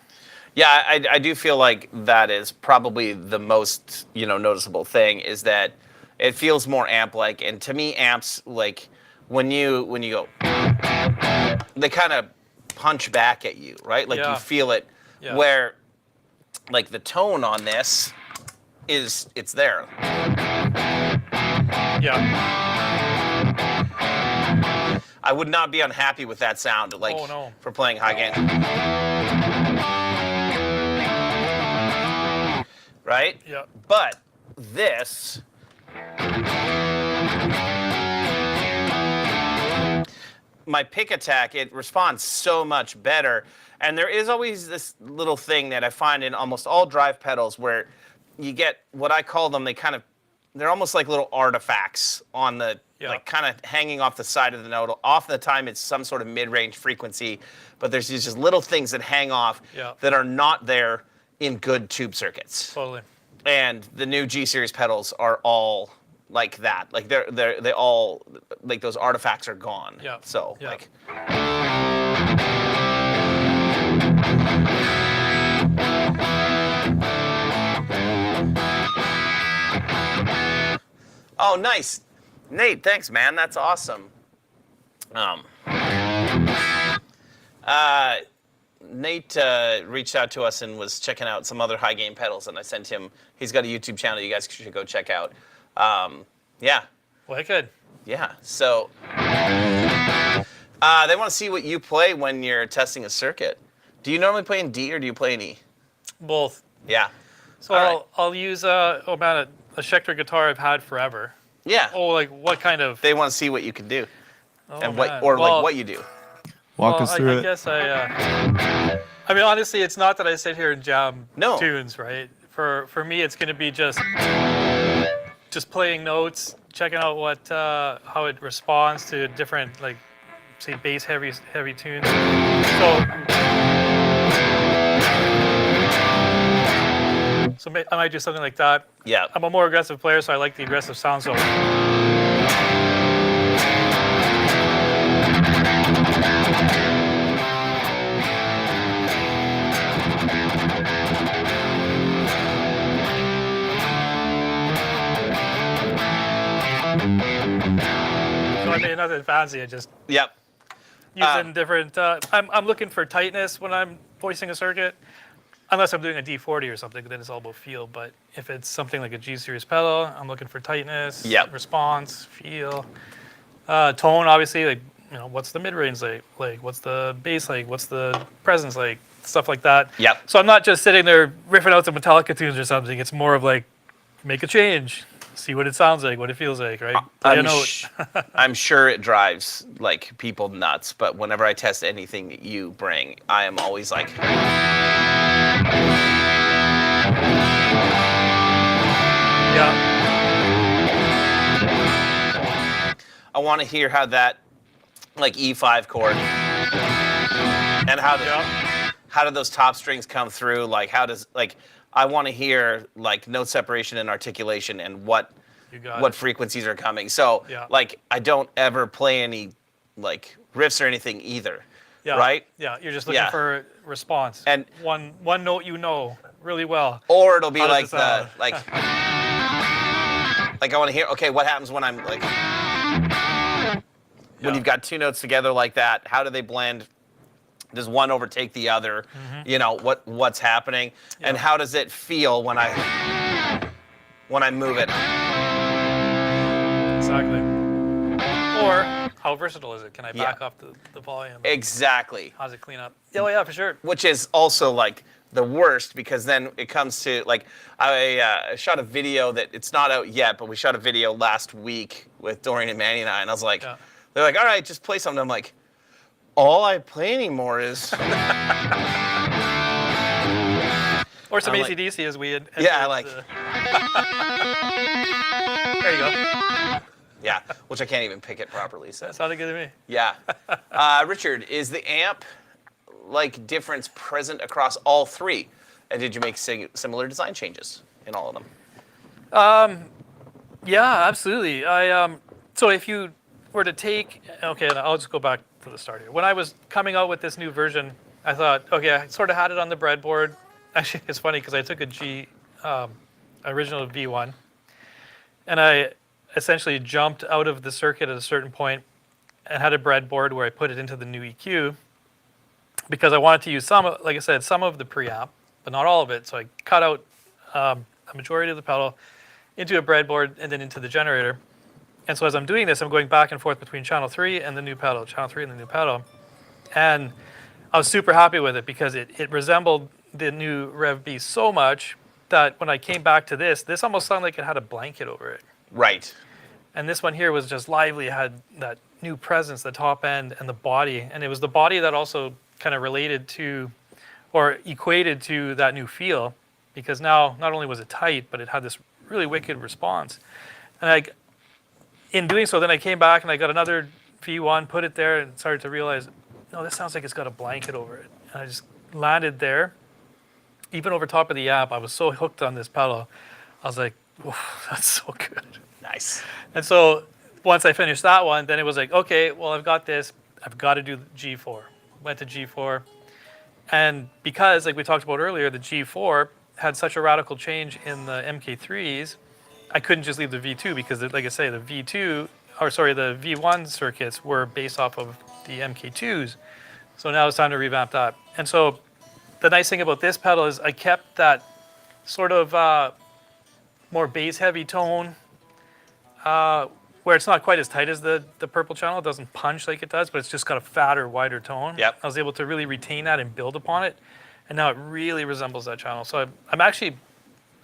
Yeah, I do feel like that is probably the most, noticeable thing is that it feels more amp-like. And to me, amps, like, when you go, they kind of punch back at you, right? Like, you feel it. Yeah. Where, like, the tone on this it's there. Yeah. I would not be unhappy with that sound, like, for playing high gain. Right? Yeah. But this, my pick attack, it responds so much better. And there is always this little thing that I find in almost all drive pedals where you get what I call them, they're almost like little artifacts on the, like kind of hanging off the side of the note. Often the time it's some sort of mid-range frequency, but there's these just little things that hang off that are not there in good tube circuits. Totally. And the new G Series pedals are all like that. Like they all like those artifacts are gone. Yeah. So Yeah. like. Oh, nice, Nate. Thanks, man. That's awesome. Nate reached out to us and was checking out some other high gain pedals, and I sent him. He's got a YouTube channel you guys should go check out. Yeah, Well, good. yeah. So they want to see what you play when you're testing a circuit. Do you normally play in D or do you play in E? Both. Yeah. So All right. I'll use a Schecter guitar I've had forever. Yeah. Oh, like what kind of? They want to see what you can do Oh, and man. like what you do. Walk us through I it. guess I mean, honestly, it's not that I sit here and jam No. tunes, right? For me, it's going to be just playing notes, checking out what how it responds to different, like, say, bass heavy tunes. So I might do something like that. Yeah. I'm a more aggressive player, so I like the aggressive sound. So I mean, nothing fancy. I just Yep. using different. I'm looking for tightness when I'm voicing a circuit. Unless I'm doing a D40 or something, then it's all about feel. But if it's something like a G Series pedal, I'm looking for tightness, Yep. response, feel, tone. Obviously, like, you know, what's the mid range like? Like, what's the bass like? What's the presence like? Stuff like that. Yep. So I'm not just sitting there riffing out some Metallica tunes or something. It's more of like, make a change, see what it sounds like, what it feels like, right? Play a note. I'm sure it drives like people nuts, but whenever I test anything that you bring, I am always like, Yeah. I want to hear how that like E5 chord and how do those top strings come through? Like how does like I want to hear like note separation and articulation and what You got what it. frequencies are coming. So Yeah. like I don't ever play any like riffs or anything either. Yeah. Right? Yeah. You're just looking Yeah. for response. And- one note you know really well. Or it'll be How does like it sound? the like I want to hear okay, what happens when I'm like when Yeah. you've got two notes together like that, how do they blend? Does one overtake the other? You know, what's happening? And Yeah. how does it feel when I move it? Exactly. Or how versatile is it? Can I Yeah. back up the volume? Exactly. How's it clean up? Yeah, well, yeah, for sure. Which is also like the worst because then it comes to like I shot a video that it's not out yet, but we shot a video last week with Dorian and Manny and I was like, Yeah. they're like, all right, just play something. I'm like, all I play anymore is Or some I like- AC/DC as we had. Yeah, I like- There you go. yeah, which I can't even pick it properly. So That sounded good to me. yeah, Richard, is the amp like difference present across all three, and did you make similar design changes in all of them? Yeah, absolutely. So if you were to take, okay, I'll just go back to the start here. When I was coming out with this new version, I thought, okay, I sort of had it on the breadboard. Actually, it's funny because I took a original V1, and I essentially jumped out of the circuit at a certain point and had a breadboard where I put it into the new EQ because I wanted to use like I said, some of the preamp, but not all of it. So I cut out a majority of the pedal into a breadboard and then into the generator. And so as I'm doing this, I'm going back and forth between channel 3 and the new pedal, channel 3 and the new pedal. And I was super happy with it because it resembled the new Revv B so much that when I came back to this almost sounded like it had a blanket over it. Right. And this one here was just lively. It had that new presence, the top end and the body. And it was the body that also kind of related to or equated to that new feel because now not only was it tight, but it had this really wicked response. And in doing so, then I came back and I got another V1, put it there, and started to realize, no, this sounds like it's got a blanket over it. And I just landed there. Even over top of the amp, I was so hooked on this pedal. I was like, "Oof, that's so good." Nice. And so once I finished that one, then it was like, okay, well, I've got this. I've got to do G4. Went to G4. And because, like we talked about earlier, the G4 had such a radical change in the MK3s, I couldn't just leave the V2 because, like I say, the V1 circuits were based off of the MK2s. So now it's time to revamp that. And so the nice thing about this pedal is I kept that sort of more bass-heavy tone, where it's not quite as tight as the purple channel. It doesn't punch like it does, but it's just got a fatter, wider tone. Yep. I was able to really retain that and build upon it, and now it really resembles that channel. So I'm actually,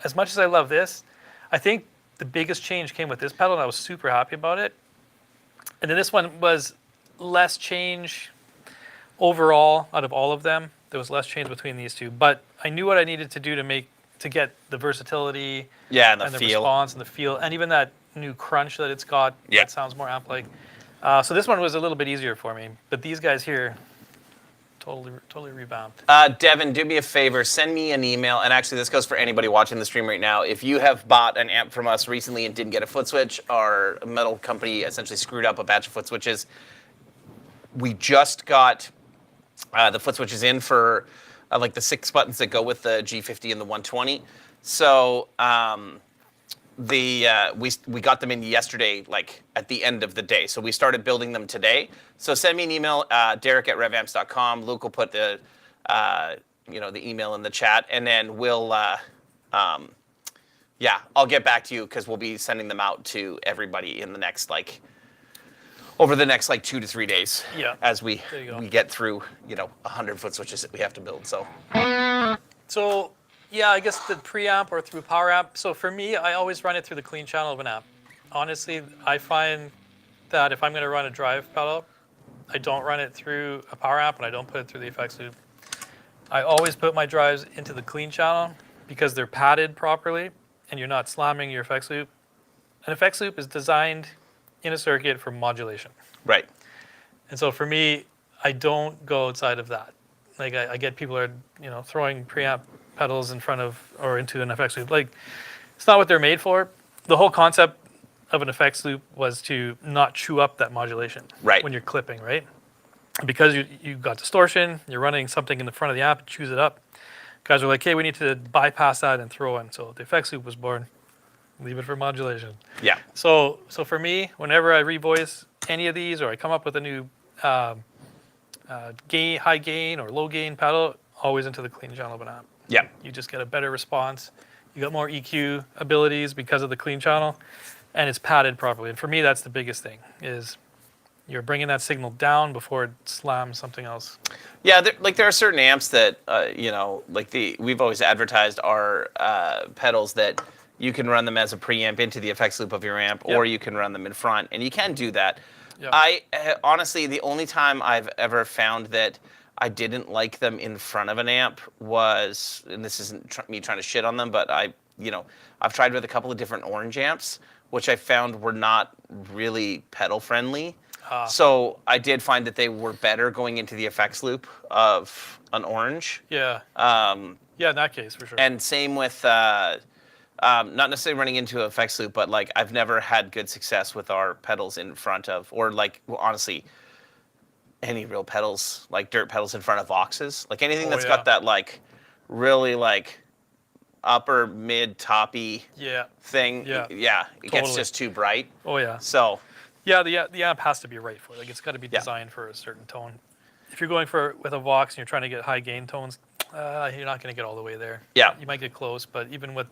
as much as I love this, I think the biggest change came with this pedal, and I was super happy about it. And then this one was less change overall out of all of them. There was less change between these two, but I knew what I needed to do to get the versatility, and the feel. response and the feel, and even that new crunch that it's got. Yeah. That sounds more amp-like. So this one was a little bit easier for me, but these guys here, totally revamped. Devin, do me a favor. Send me an email. And actually, this goes for anybody watching the stream right now. If you have bought an amp from us recently and didn't get a foot switch, our metal company essentially screwed up a batch of foot switches. We just got the foot switches in for like the 6 buttons that go with the G50 and the 120. So we got them in yesterday, like at the end of the day. So we started building them today. So send me an email, Derek@revamps.com. Luke will put the the email in the chat, and then we'll I'll get back to you because we'll be sending them out to everybody in the next over the next 2 to 3 days. Yeah. As we There you go. get through 100 foot switches that we have to build. So Yeah, I guess the preamp or through power amp. So for me, I always run it through the clean channel of an amp. Honestly, I find that if I'm going to run a drive pedal, I don't run it through a power amp and I don't put it through the effects loop. I always put my drives into the clean channel because they're padded properly and you're not slamming your effects loop. An effects loop is designed in a circuit for modulation. right. And so for me, I don't go outside of that. Like I get people are, throwing preamp pedals in front of or into an effects loop. Like it's not what they're made for. The whole concept of an effects loop was to not chew up that modulation Right. when you're clipping, right? Because you got distortion, you're running something in the front of the amp, it chews it up. Guys are like, hey, we need to bypass that and throw in. So the effects loop was born. Leave it for modulation. Yeah. So for me, whenever I revoice any of these or I come up with a new high gain or low gain pedal, always into the clean channel of an amp. Yeah. You just get a better response. You got more EQ abilities because of the clean channel, and it's padded properly. And for me, that's the biggest thing, is you're bringing that signal down before it slams something else. Yeah, there are certain amps that we've always advertised are pedals that you can run them as a preamp into the effects loop of your amp, or you can run them in front, and you can do that. Yep. I honestly, the only time I've ever found that I didn't like them in front of an amp was, and this isn't me trying to shit on them, but I've tried with a couple of different orange amps, which I found were not really pedal friendly. So I did find that they were better going into the effects loop of an orange. Yeah. Yeah, in that case, for sure. And same with, not necessarily running into an effects loop, but I've never had good success with our pedals in front of, or honestly, any real pedals, dirt pedals in front of Voxes. Anything that's got that really upper, mid, toppy thing. Yeah. It gets just too bright. Oh, yeah. So Yeah, the amp has to be right for it. It's got to be designed for a certain tone. If you're going with a Vox and you're trying to get high gain tones, you're not going to get all the way there. Yeah. You might get close, but even with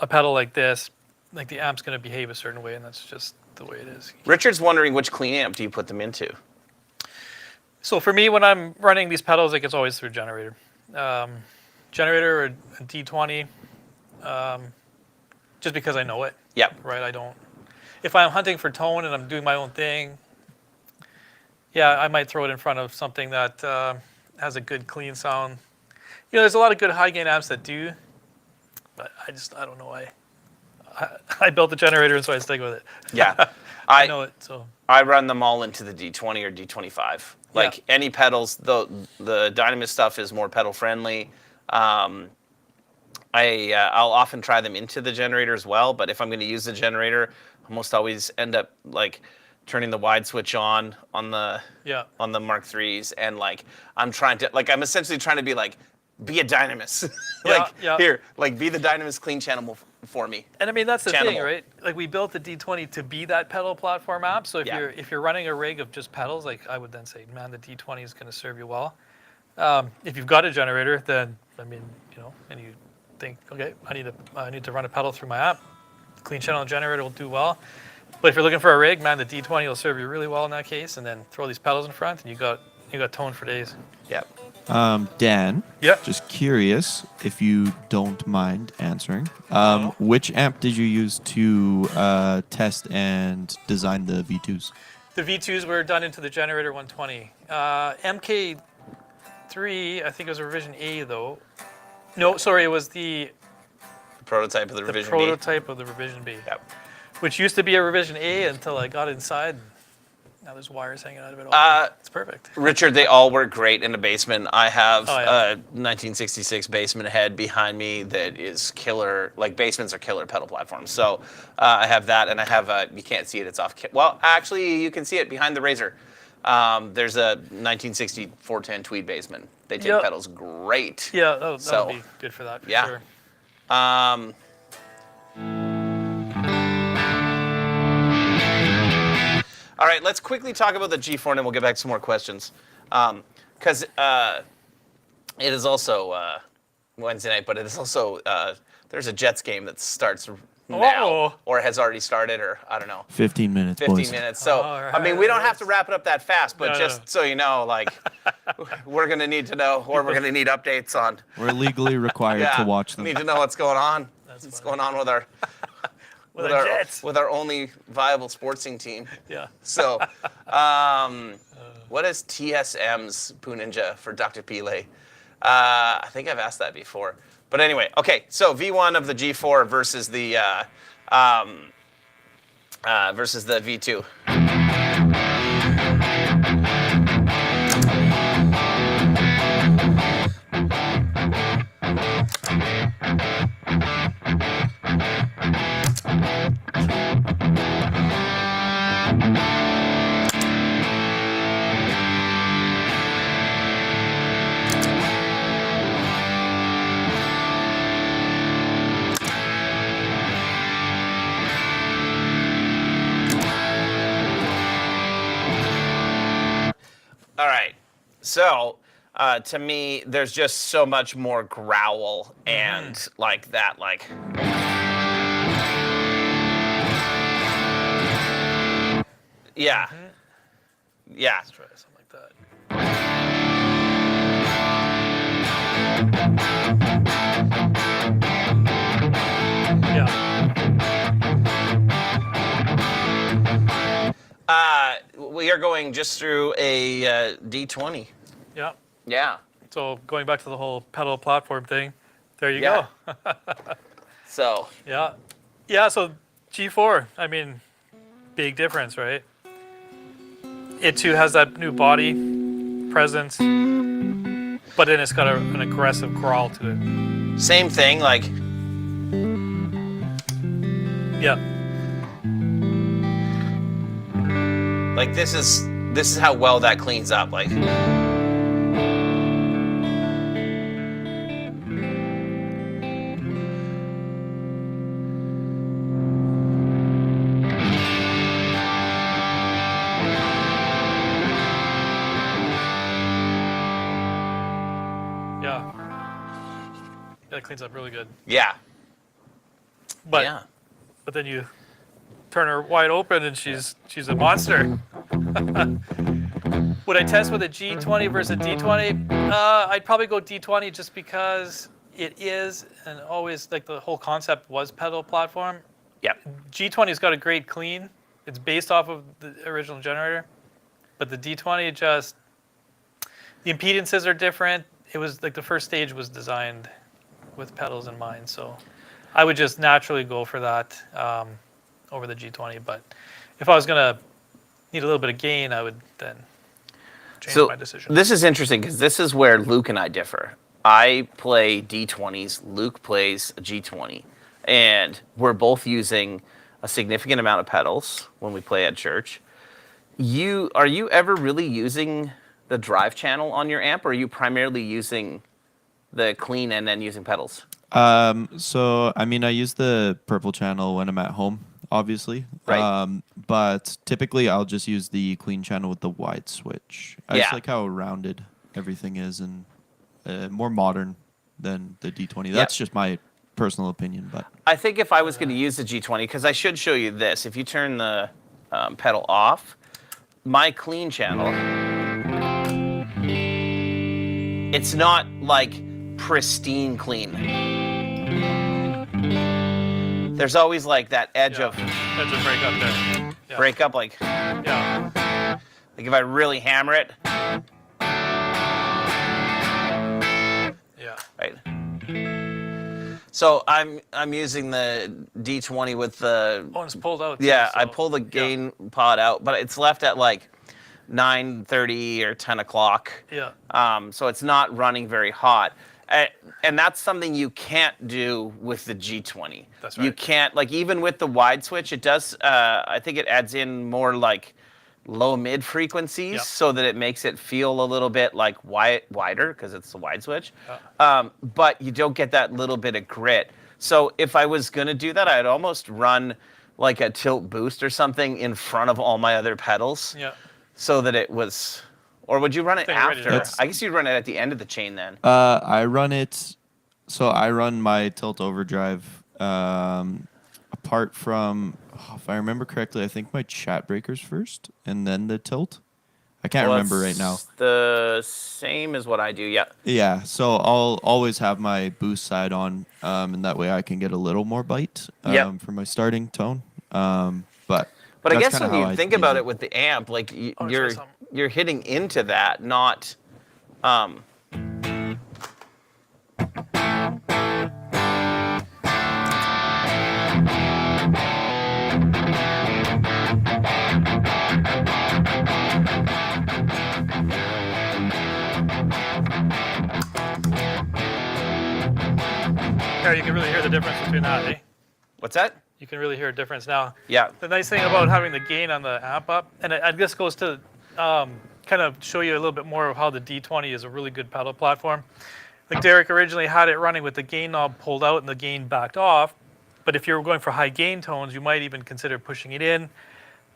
a pedal like this, the amp's going to behave a certain way, and that's just the way it is. Richard's wondering which clean amp do you put them into? So for me, when I'm running these pedals, it's always through generator. Generator or a D20, just because I know it. Yeah. Right, I don't. If I'm hunting for tone and I'm doing my own thing, I might throw it in front of something that has a good clean sound. There's a lot of good high gain amps that do, but I don't know. I built the generator, and so I stick with it. Yeah. I know it, so. I run them all into the D20 or D25. Any pedals, the Dynamist stuff is more pedal friendly. I'll often try them into the generator as well, but if I'm going to use the generator, almost always end up like turning the wide switch on the Yeah. on the Mark IIIs, and like I'm I'm essentially trying to be like, be a dynamis. Like Yeah. here, like be the dynamis clean channel for me. And I mean that's the thing, Channel. right? Like we built the D20 to be that pedal platform app. So Yeah. if you're running a rig of just pedals, like I would then say, man, the D20 is going to serve you well. If you've got a generator, then I mean, and you think, okay, I need to run a pedal through my app. Clean channel generator will do well. But if you're looking for a rig, man, the D20 will serve you really well in that case. And then throw these pedals in front, and you got tone for days. Yeah. Dan. Yeah. Just curious, if you don't mind answering, No. which amp did you use to test and design the V2s? The V2s were done into the generator 120. MK3, I think it was a revision A though. No, sorry, it was the Prototype of the revision B. prototype of the revision B. Yep. Which used to be a revision A until I got inside. Now there's wires hanging out of it all. It's perfect. Richard, they all work great in the basement. I have Oh, yeah. a 1966 basement head behind me that is killer. Like basements are killer pedal platforms. So I have that, and I have you can't see it. It's off. Well, actually, you can see it behind the Razor. There's a 1960 410 Tweed basement. They take Yep. pedals great. Yeah, that So, would be good for that for yeah. sure. All right, let's quickly talk about the G4, and then we'll get back to some more questions. Because it is also Wednesday night, but it is also there's a Jets game that starts now, Uh-oh. or has already started, or I don't know, 15 minutes, 15 boys. minutes. So All I mean, we don't right. have to wrap it up that fast, but No, just no. so you know, like we're gonna need to know, or we're gonna need updates on. We're legally required to watch them. Need to know what's going on. That's what's funny. going on with our With our Jets. with our only viable sportsing team. Yeah. So, what is TSM's Poo Ninja for Dr. Pile? I think I've asked that before. But anyway, okay. So V1 of the G4 versus the V2. All right. So, to me, there's just so much more growl and like that, like. Yeah. Yeah. Let's try something like that. Yeah. We are going just through a D20. Yeah. Yeah. So going back to the whole pedal platform thing, there you Yeah. go. So, Yeah. Yeah, so G4, I mean, big difference, right? It too has that new body presence, but then it's got an aggressive growl to it. same thing, like. Yeah. Like this is how well that cleans up. Like Yeah. That cleans up really good. yeah, But yeah. but then you turn her wide open and she's a monster. Would I test with a G20 versus a D20? I'd probably go D20 just because it is, and always, like, the whole concept was pedal platform. Yep. G20's got a great clean. It's based off of the original generator, but the D20 just, the impedances are different. It was like the first stage was designed with pedals in mind, so I would just naturally go for that over the G20. But if I was gonna need a little bit of gain, I would then change So my decision. this is interesting because this is where Luke and I differ. I play D20s. Luke plays a G20, and we're both using a significant amount of pedals when we play at church. Are you ever really using the drive channel on your amp, or are you primarily using the clean and then using pedals? So I mean, I use the purple channel when I'm at home, obviously. Right. But typically I'll just use the clean channel with the wide switch. I just Yeah. like how rounded everything is and more modern than the D20. That's just my personal opinion, but I think if I was going to use the G20, because I should show you this, if you turn the pedal off, my clean channel, it's not like pristine clean. There's always like that edge of Edge of break up there. Yeah. break up, like Yeah. if I really hammer it, Yeah. right. So I'm using the D20 with the Oh, and it's pulled out. Too, yeah. so, I pull the gain pod out, but it's left at like 9:30 or 10 o'clock. Yeah. So it's not running very hot. And that's something you can't do with the G20. That's right. You can't, like, even with the wide switch, it does, I think it adds in more like low mid frequencies Yep. so that it makes it feel a little bit like wider because it's the wide switch. Yeah. But you don't get that little bit of grit. So if I was going to do that, I'd almost run like a tilt boost or something in front of all my other pedals Yeah. so that it was, or would you run it Think you're ready after? to- I guess you'd run it at the end of the chain then. I run it. So I run my tilt overdrive apart from, if I remember correctly, I think my chat breakers first and then the tilt. I can't remember right now. It's the same as what I do, yeah. Yeah, so I'll always have my boost side on, and that way I can get a little more bite Yep. for my starting tone. But But I that's guess kinda when how you I think use about it with the amp, like Oh, it's you're got some- you're hitting into that, not Yeah, you can really hear the difference between that, eh? what's that? You can really hear a difference now. Yeah. The nice thing about having the gain on the amp up, and I guess goes to kind of show you a little bit more of how the D20 is a really good pedal platform. Like Derek originally had it running with the gain knob pulled out and the gain backed off, but if you're going for high gain tones, you might even consider pushing it in,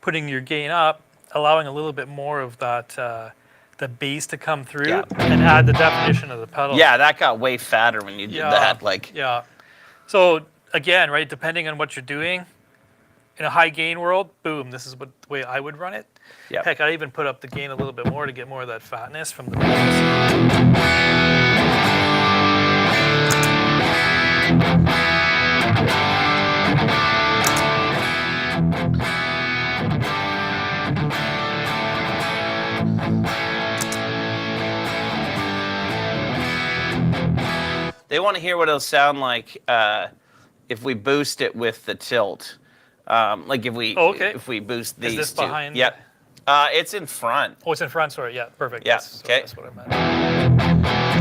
putting your gain up, allowing a little bit more of that the bass to come through, Yeah. and add the definition of the pedal. Yeah, that got way fatter when you did that. Like Yeah. So again, right, depending on what you're doing, in a high gain world, boom, this is the way I would run it. Yep. Heck, I even put up the gain a little bit more to get more of that fatness from the bass. they want to hear what it'll sound like if we boost it with the tilt. Like if we if we boost these this two. behind? Yep. It's in front. Oh, it's in front, sorry, yeah, perfect. Yeah, That's, okay. That's what I meant.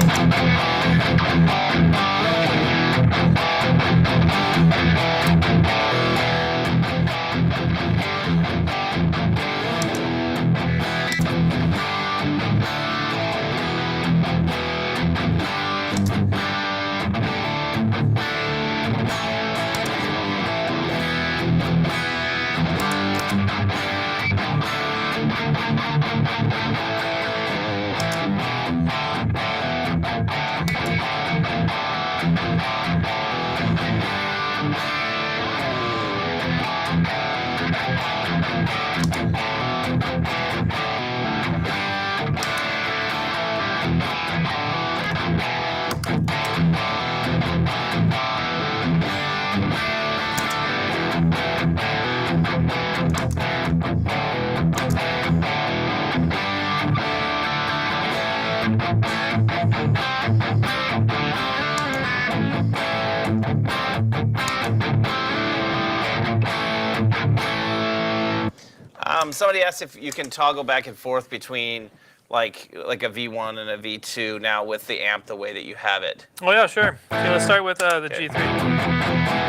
Somebody asked if you can toggle back and forth between like a V1 and a V2 now with the amp the way that you have it. Oh yeah, sure. Okay, let's start with the Okay. G3.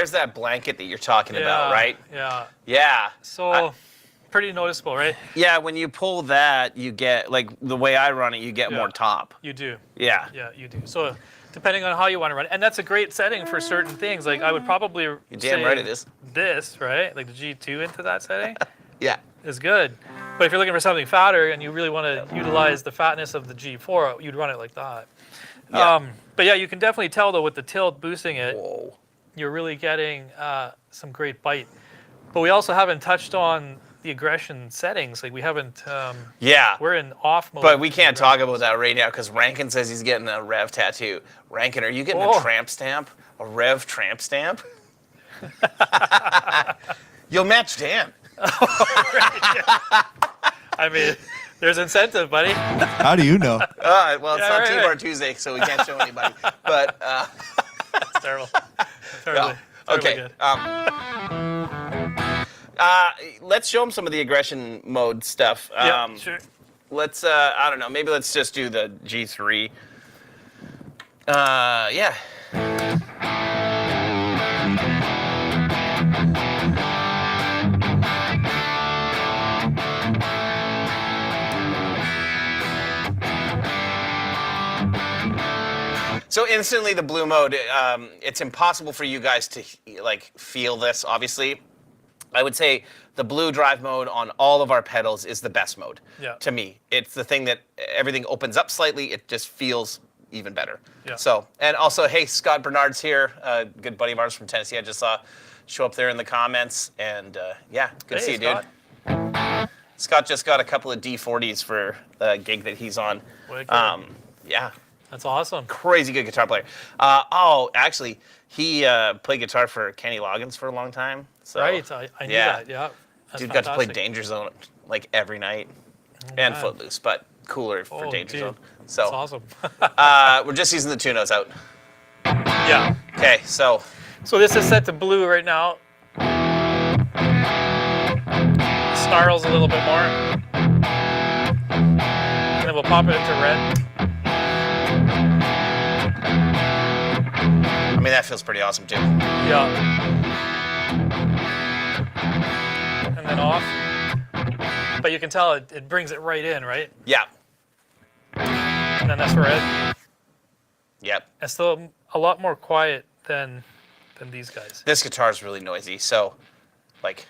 there's that blanket that you're talking about, right? Yeah. Yeah. So pretty noticeable, right? Yeah, when you pull that, you get, like, the way I run it, you get more top. You do. Yeah. Yeah, you do. So depending on how you want to run it, and that's a great setting for certain things. Like I would probably You're say damn right it is. this, right? Like the G2 into that setting Yeah. is good. But if you're looking for something fatter and you really want to utilize the fatness of the G4, you'd run it like that. Yeah. But yeah, you can definitely tell though with the tilt boosting it, Whoa. you're really getting some great bite. But we also haven't touched on the aggression settings. Like we haven't. Yeah. We're in off mode. But we can't talk about that right now because Rankin says he's getting a Revv tattoo. Rankin, are you getting a tramp stamp? A Revv tramp stamp? You'll match Dan. I mean, there's incentive, buddy. How do you know? Well, it's Yeah, not right, T-Bar right. Tuesday, so we can't show anybody. But, It's terrible. Terribly, terribly okay. good. Let's show him some of the aggression mode stuff. Yeah, sure. Let's, I don't know, maybe let's just do the G3. Yeah. So instantly the blue mode, it's impossible for you guys to like feel this, obviously. I would say the blue drive mode on all of our pedals is the best mode. Yeah. To me, it's the thing that everything opens up slightly. It just feels even better. Yeah. So, and also, hey, Scott Bernard's here, a good buddy of ours from Tennessee. I just saw show up there in the comments, and yeah, good to see you, Scott. dude. Scott just got a couple of D40s for a gig that he's on. Wicked. Yeah, That's awesome. crazy good guitar player. Oh, actually, he played guitar for Kenny Loggins for a long time. So, Right, I knew that. Yeah. That's dude got to play fantastic. Danger Zone like every night, and man. Footloose, but cooler for Oh, Danger dude. Zone. That's So awesome. we're just using the two notes out. Yeah. Okay, so So this is set to blue right now. Snarls a little bit more. And then we'll pop it into red. I mean that feels pretty awesome too. Yeah. And then off. But you can tell it brings it right in, right? Yeah. And then that's red. Yep. It's still a lot more quiet than these guys. This guitar is really noisy, so like,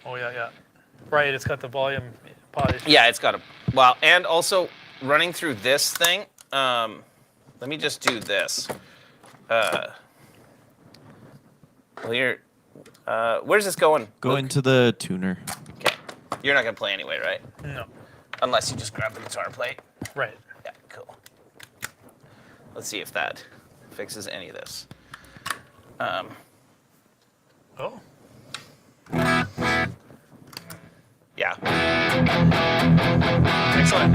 Oh yeah, yeah. Right, it's got the volume pod issue. yeah, it's got a well, and also running through this thing. Let me just do this. Well, where's this going? Go Luke? into the tuner. Okay. You're not gonna play anyway, right? No. Unless you just grab the guitar plate. Right. Yeah, cool. Let's see if that fixes any of this. Oh. Yeah. Excellent.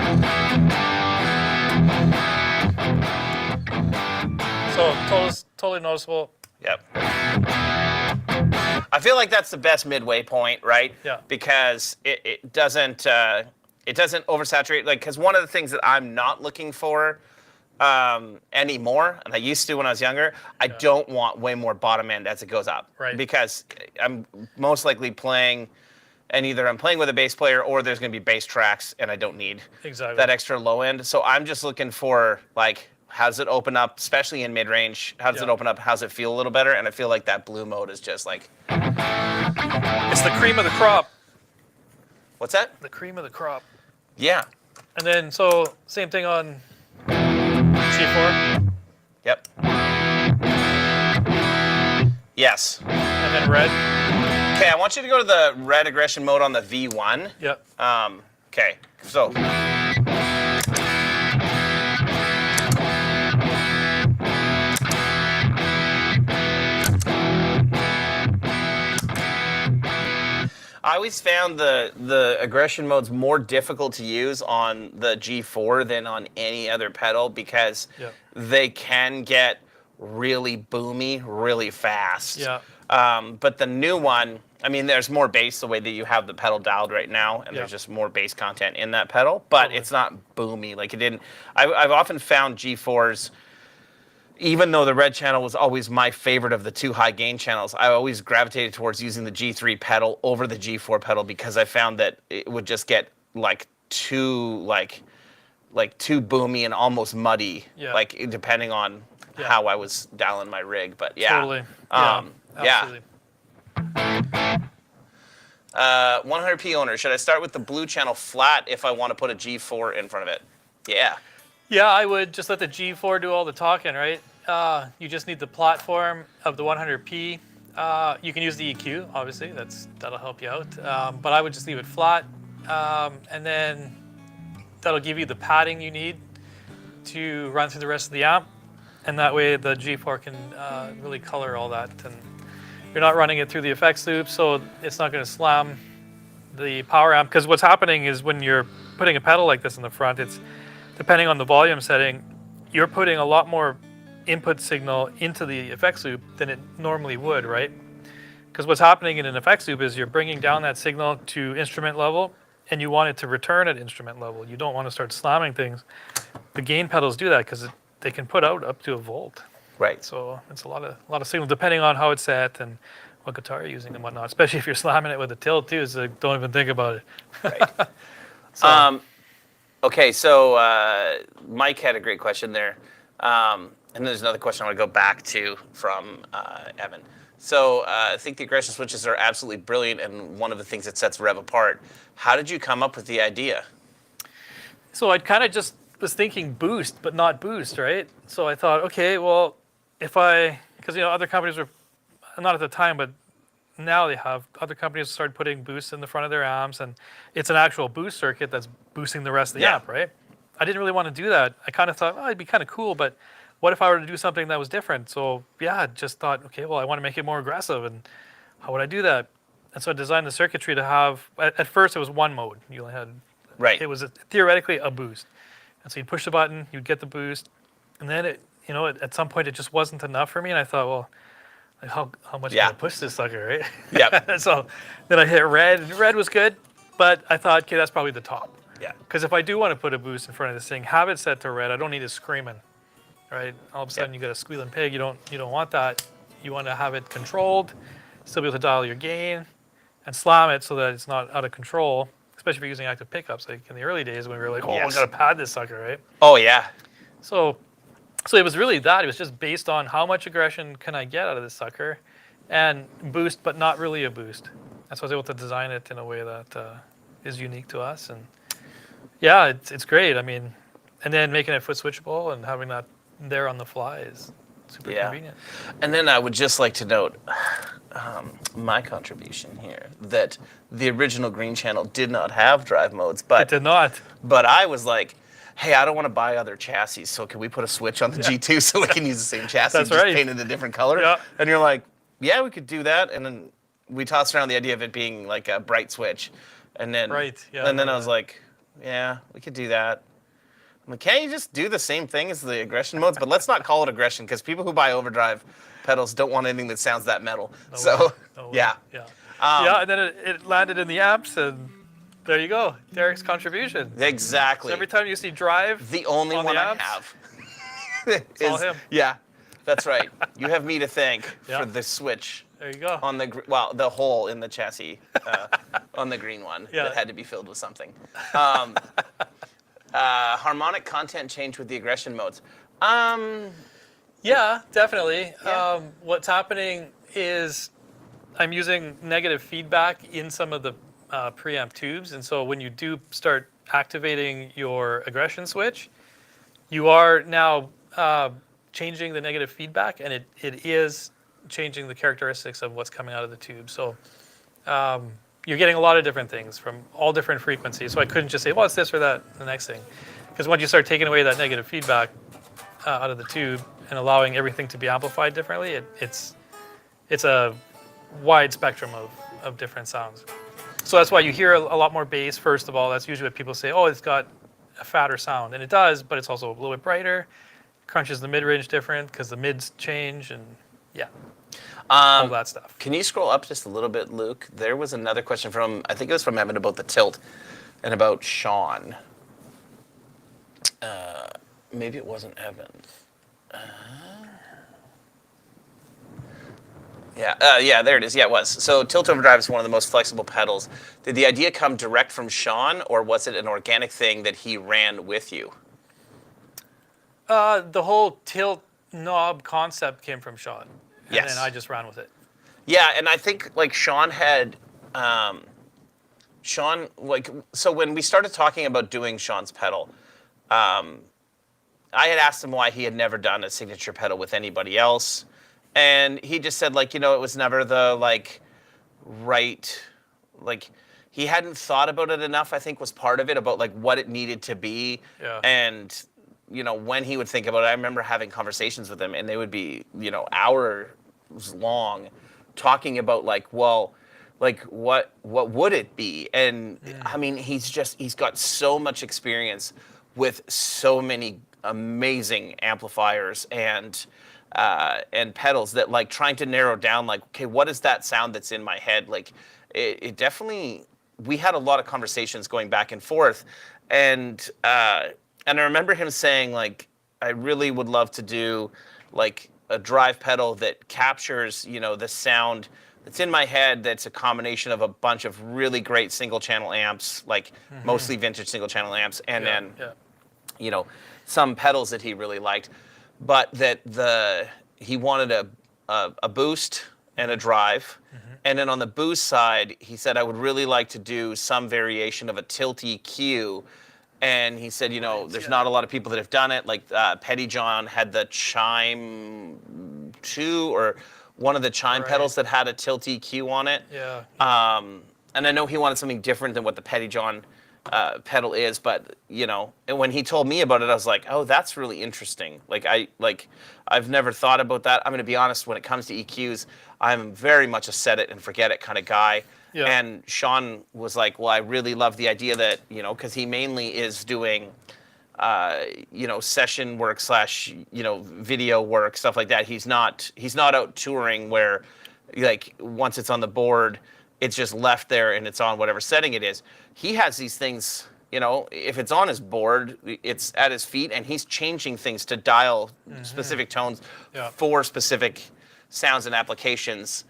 So totally noticeable. Yep. I feel like that's the best midway point, right? Yeah. Because it doesn't oversaturate. Like, because one of the things that I'm not looking for anymore, and I used to when I was younger, I don't want way more bottom end as it goes up. Right. Because I'm most likely playing, and either I'm playing with a bass player or there's going to be bass tracks, and I don't need Exactly. that extra low end. So I'm just looking for, like, how does it open up, especially in mid-range? How does it Yeah. open up? How does it feel a little better? And I feel like that blue mode is just like, It's the cream of the crop. what's that? The cream of the crop. Yeah. And then so same thing on G4 Yep. Yes. and then red. Okay, I want you to go to the red aggression mode on the V1. Yep. Okay, so. I always found the aggression modes more difficult to use on the G4 than on any other pedal because Yep. they can get really boomy really fast. Yeah. But the new one, I mean, there's more bass the way that you have the pedal dialed right now, and Yeah. there's just more bass content in that pedal, but Totally. it's not boomy. Like it didn't. I've often found G4s. even though the red channel was always my favorite of the two high gain channels, I always gravitated towards using the G3 pedal over the G4 pedal because I found that it would just get too too boomy and almost muddy, Yeah. depending on Yeah. how I was dialing my rig. But yeah, Totally. Yeah. Absolutely. 100p owner. Should I start with the blue channel flat if I want to put a G4 in front of it? Yeah. Yeah, I would just let the G4 do all the talking, right? You just need the platform of the 100p. You can use the EQ, obviously. That'll help you out. But I would just leave it flat, and then that'll give you the padding you need to run through the rest of the amp, and that way the G4 can really color all that. And you're not running it through the effects loop, so it's not going to slam the power amp. Because what's happening is when you're putting a pedal like this in the front, it's depending on the volume setting, you're putting a lot more input signal into the effects loop than it normally would, right? Because what's happening in an effects loop is you're bringing down that signal to instrument level, and you want it to return at instrument level. You don't want to start slamming things. The gain pedals do that because they can put out up to a volt. Right. So it's a lot of signal depending on how it's set and what guitar you're using and whatnot. Especially if you're slamming it with a tilt too, so don't even think about it. Right. Okay, so Mike had a great question there. And there's another question I want to go back to from Evan. So I think the aggression switches are absolutely brilliant and one of the things that sets Revv apart. How did you come up with the idea? So I kind of just was thinking boost, but not boost, right? So I thought, okay, well, because other companies were, not at the time, but now they have, other companies started putting boosts in the front of their amps, and it's an actual boost circuit that's boosting the rest of the amp, right? I didn't really want to do that. I kind of thought, it'd be kind of cool, but what if I were to do something that was different? So yeah, just thought, okay, well, I want to make it more aggressive, and how would I do that? And so I designed the circuitry to have, at first it was one mode. You only had, Right. it was theoretically a boost. And so you'd push the button, you'd get the boost, and then at some point it just wasn't enough for me, and I thought, well, like how much can I push this sucker, right? Yeah. So then I hit red, and red was good, but I thought, okay, that's probably the top. Yeah. Because if I do want to put a boost in front of this thing, have it set to red. I don't need it screaming, right? All of a sudden you got a squealing pig. You don't want that. You want to have it controlled, still be able to dial your gain, and slam it so that it's not out of control. Especially if you're using active pickups, like in the early days when we were like, we gotta pad this sucker, right? Oh yeah. So it was really that. It was just based on how much aggression can I get out of this sucker, and boost, but not really a boost. That's why I was able to design it in a way that is unique to us. And yeah, it's great. I mean, and then making it foot switchable and having that there on the fly is super convenient. And then I would just like to note my contribution here that the original green channel did not have drive modes, but It did not. But I was like, hey, I don't want to buy other chassis, so can we put a switch on the G2 so we can use the same chassis, That's just right. painted a different color? Yeah. And you're like, yeah, we could do that. And then we tossed around the idea of it being like a bright switch. And then, and then I was like, yeah, we could do that. I'm like, can't you just do the same thing as the aggression modes? But let's not call it aggression, because people who buy overdrive pedals don't want anything that sounds that metal. Yeah. And then it landed in the amps, and there you go, Derek's contribution. Exactly. So every time you see drive, the only on one the I amps, have it's all him. Yeah, that's right. You have me to thank Yeah. for the switch There you go. on the hole in the chassis on the green one that had to be filled with something. Harmonic content change with the aggression modes. Yeah, definitely. Yeah. What's happening is I'm using negative feedback in some of the preamp tubes, and so when you do start activating your aggression switch, you are now changing the negative feedback, and it is changing the characteristics of what's coming out of the tube. So you're getting a lot of different things from all different frequencies. So I couldn't just say, well, it's this or that, the next thing. Because once you start taking away that negative feedback out of the tube and allowing everything to be amplified differently, it's a wide spectrum of different sounds. So that's why you hear a lot more bass, first of all. That's usually what people say, oh, it's got a fatter sound. And it does, but it's also a little bit brighter. Crunches the mid-range different because the mids change, and all that stuff. Can you scroll up just a little bit, Luke? There was another question from, I think it was from Evan, about the tilt and about Sean. Maybe it wasn't Evan. Yeah, there it is. Yeah, it was. So tilt overdrive is one of the most flexible pedals. Did the idea come direct from Sean, or was it an organic thing that he ran with you? The whole tilt knob concept came from Sean, and Yes. then I just ran with it. Yeah, and I think like Sean had, Sean like so when we started talking about doing Sean's pedal, I had asked him why he had never done a signature pedal with anybody else, and he just said like it was never the like right like he hadn't thought about it enough. I think was part of it about like what it needed to be, Yeah. and when he would think about it, I remember having conversations with him, and they would be hours long, talking about like what would it be, and I mean he's got so much experience with so many amazing amplifiers and pedals that like trying to narrow down like okay, what is that sound that's in my head, like it definitely, we had a lot of conversations going back and forth, and I remember him saying like I really would love to do like a drive pedal that captures the sound that's in my head, that's a combination of a bunch of really great single channel amps, like mostly vintage single channel amps, and then some pedals that he really liked, but that he wanted a boost and a drive. And then on the boost side, he said, I would really like to do some variation of a tilt EQ. And he said, there's not a lot of people that have done it. Like Petty John had the Chime 2 or one of the Chime pedals that had a tilt EQ on it. Yeah. And I know he wanted something different than what the Petty John pedal is, but and when he told me about it, I was like, oh, that's really interesting. I've never thought about that. I'm going to be honest, when it comes to EQs, I'm very much a set it and forget it kind of guy. Yeah. And Sean was like, well, I really love the idea that because he mainly is doing session work / video work, stuff like that. He's not out touring where like once it's on the board, it's just left there and it's on whatever setting it is. He has these things, if it's on his board, it's at his feet, and he's changing things to dial specific tones for specific sounds and applications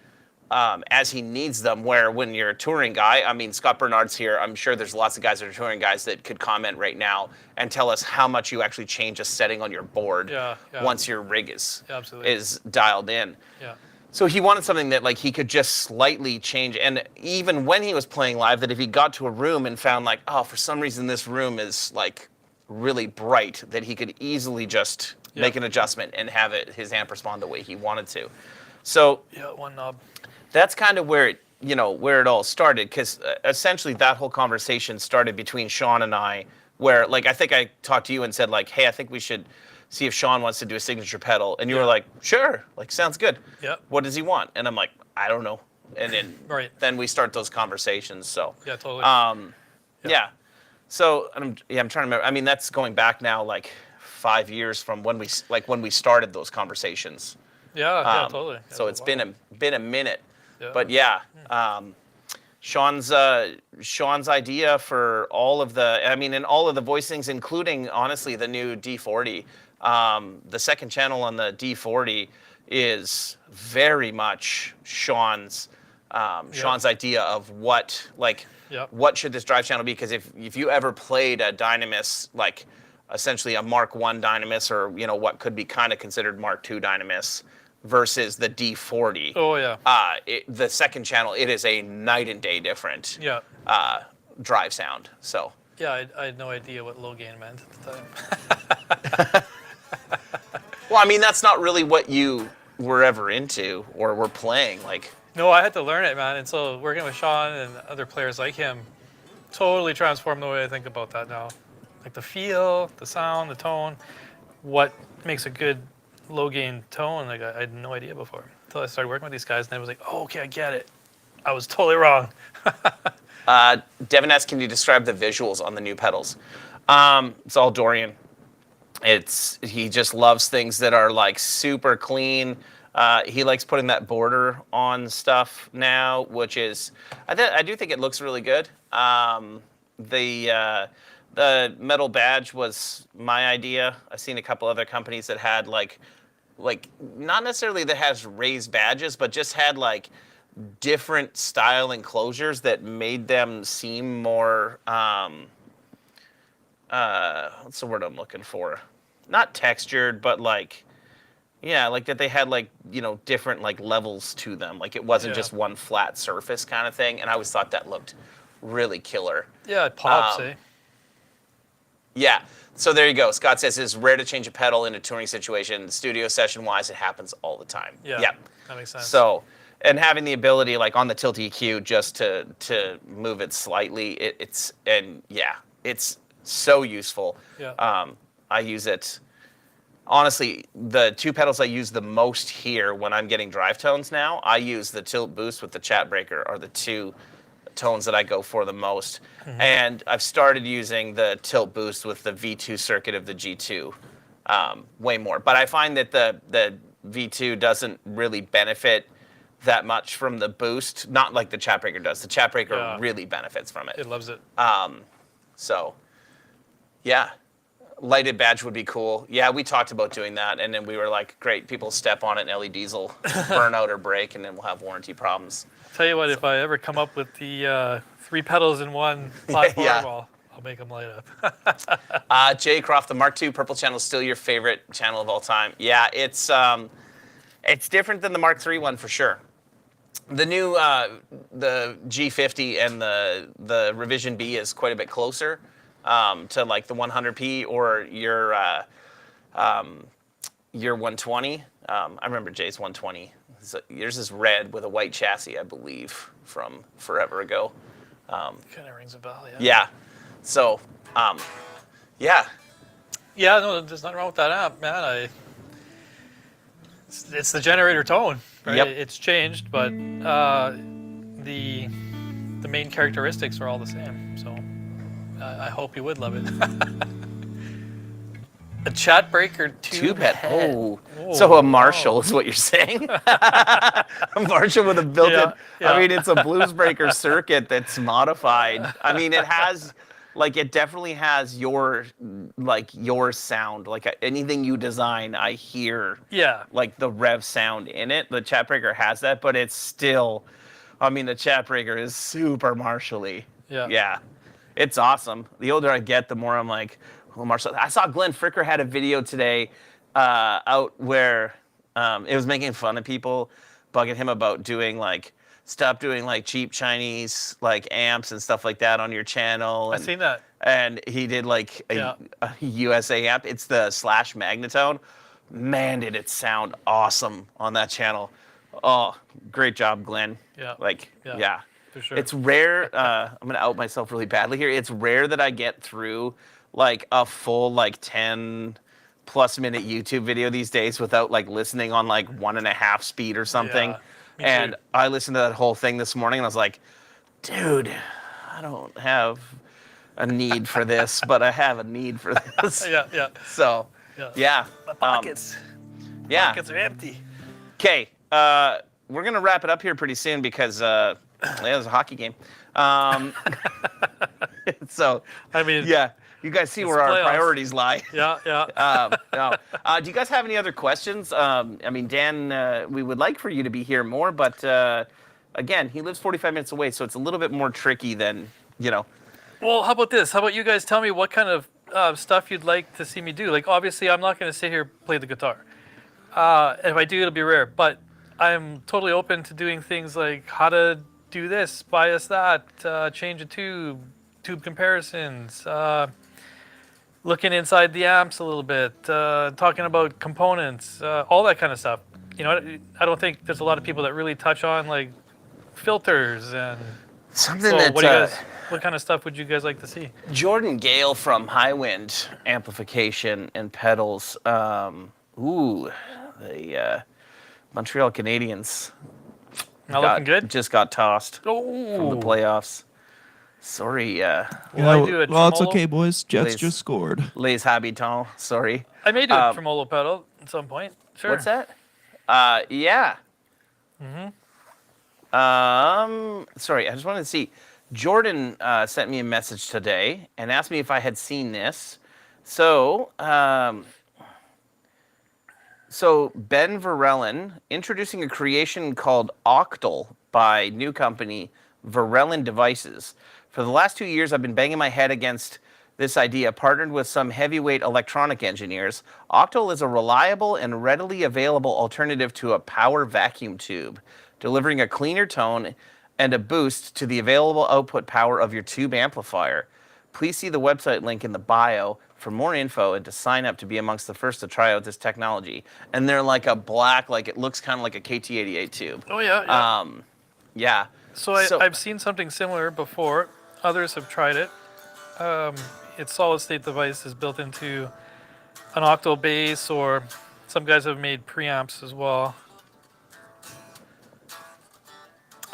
as he needs them. Where when you're a touring guy, I mean, Scott Bernard's here. I'm sure there's lots of guys that are touring guys that could comment right now and tell us how much you actually change a setting on your board once your rig is dialed in. Yeah. So he wanted something that like he could just slightly change, and even when he was playing live, that if he got to a room and found like, oh, for some reason this room is like really bright, that he could easily just make an adjustment and have his amp respond the way he wanted to. So one knob. That's kind of where it all started, because essentially that whole conversation started between Sean and I, where like I think I talked to you and said like, hey, I think we should see if Sean wants to do a signature pedal, and you were like, sure, like sounds good. Yeah. What does he want? And I'm like, I don't know. And then then we start those conversations. So yeah, totally. Yeah. So I'm trying to remember. I mean, that's going back now like 5 years from when we started those conversations. Yeah, totally. Yeah, so it's been a minute. Yeah. But Sean's idea for all of the voicings, including honestly the new D40. The second channel on the D40 is very much Sean's idea of what should this drive channel be, because if you ever played a Dynamis, like essentially a Mark I Dynamis, or what could be kind of considered Mark II Dynamis versus the D40. Oh yeah. The second channel, it is a night and day different drive sound. So yeah, I had no idea what low gain meant at the time. well, I mean, that's not really what you were ever into or were playing. Like, no, I had to learn it, man. And so working with Sean and other players like him totally transformed the way I think about that now. Like the feel, the sound, the tone, what makes a good low gain tone. Like I had no idea before until I started working with these guys, and I was like, oh, okay, I get it. I was totally wrong. Devin asks, can you describe the visuals on the new pedals? It's all Dorian. He just loves things that are like super clean. He likes putting that border on stuff now, which is, I do think it looks really good. The metal badge was my idea. I've seen a couple other companies that had like like not necessarily that has raised badges, but just had like different style enclosures that made them seem more what's the word I'm looking for? Not textured, but like yeah, like that they had like, you know, different like levels to them. Like it wasn't Yeah. just one flat surface kind of thing. And I always thought that looked really killer. Yeah, it pops, eh? Yeah. So there you go. Scott says it's rare to change a pedal in a touring situation. Studio session wise, it happens all the time. Yeah. Yeah. That makes sense. So, and having the ability, like on the Tilt EQ, just to move it slightly, it's so useful. Yeah. I use it. Honestly, the two pedals I use the most here when I'm getting drive tones now, I use the Tilt Boost with the Chat Breaker are the two tones that I go for the most. And I've started using the Tilt Boost with the V2 circuit of the G2 way more. But I find that the V2 doesn't really benefit that much from the boost, not like the Chat Breaker does. The Chat Breaker really benefits from it. It loves it. So, yeah. Lighted badge would be cool. Yeah, we talked about doing that, and then we were like, great, people step on it and LEDs will burn out or break, and then we'll have warranty problems. Tell you what, if I ever come up with the 3 pedals in one platform, Yeah. I'll make them light up. Jay Croft, the Mark II purple channel is still your favorite channel of all time. Yeah, it's different than the Mark III one for sure. The new the G50 and the Revision B is quite a bit closer to like the 100p or your 120. I remember Jay's 120. Yours is red with a white chassis, I believe, from forever ago. Kind of rings a bell, yeah. Yeah. So, yeah. Yeah, no, there's nothing wrong with that amp, man. It's the generator tone, right? Yep. It's changed, but the main characteristics are all the same. So I hope you would love it. A Chat Breaker Tube head. Oh. Whoa, So a Marshall is what you're saying? A Marshall with a built-in. Yeah, yeah. I mean, it's a Blues Breaker circuit that's modified. I mean, it has, like, it definitely has your sound. Like anything you design, I hear. Yeah. Like the Revv sound in it. The Chat Breaker has that, but it's still. I mean, the Chat Breaker is super Marshall-y. Yeah. Yeah. It's awesome. The older I get, the more I'm like, oh, Marshall. I saw Glenn Fricker had a video today out where it was making fun of people, bugging him about doing like, stop doing like cheap Chinese like amps and stuff like that on your channel. I've seen that. And he did like a USA amp. It's the Slash Magnetone. Man, did it sound awesome on that channel. Oh, great job, Glenn. Yeah. Like, yeah. For sure. It's rare. I'm going to out myself really badly here. It's rare that I get through like a full like 10+ minute YouTube video these days without like listening on like 1.5 speed or something. Me And too. I listened to that whole thing this morning and I was like, dude, I don't have a need for this, but I have a need for this. Yeah. So, yeah. My pockets. Yeah. Pockets are empty. Okay. We're going to wrap it up here pretty soon because there's a hockey game. So, I mean, yeah. You guys see where our playoffs. priorities lie. Yeah. No. Do you guys have any other questions? I mean, Dan, we would like for you to be here more, but again, he lives 45 minutes away, so it's a little bit more tricky than, you know. Well, how about this? How about you guys tell me what kind of stuff you'd like to see me do? Like, obviously, I'm not going to sit here and play the guitar. If I do, it'll be rare. But I'm totally open to doing things like how to do this, bias that, change a tube comparisons, looking inside the amps a little bit, talking about components, all that kind of stuff. You know, I don't think there's a lot of people that really touch on like filters and. Something So that what kind of stuff would you guys like to see? Jordan Gale from Highwind Amplification and Pedals. The Montreal Canadiens Not looking good? just got tossed from Oh, the playoffs. Sorry, Will I do a well, it's tremolo? okay, boys. Jets Please. just scored. Les Habitants. Sorry. I may do a tremolo pedal at some point. Sure. What's that? Yeah. Sorry, I just wanted to see. Jordan sent me a message today and asked me if I had seen this. So, So Ben Verellen introducing a creation called Octal by new company Verellen Devices. For the last 2 years, I've been banging my head against this idea, partnered with some heavyweight electronic engineers. Octal is a reliable and readily available alternative to a power vacuum tube, delivering a cleaner tone and a boost to the available output power of your tube amplifier. Please see the website link in the bio for more info and to sign up to be amongst the first to try out this technology. And they're like a black, like it looks kind of like a KT88 tube. Oh yeah, yeah. Yeah. So I've seen something similar before. Others have tried it. Its solid state device is built into an octal base, or some guys have made preamps as well.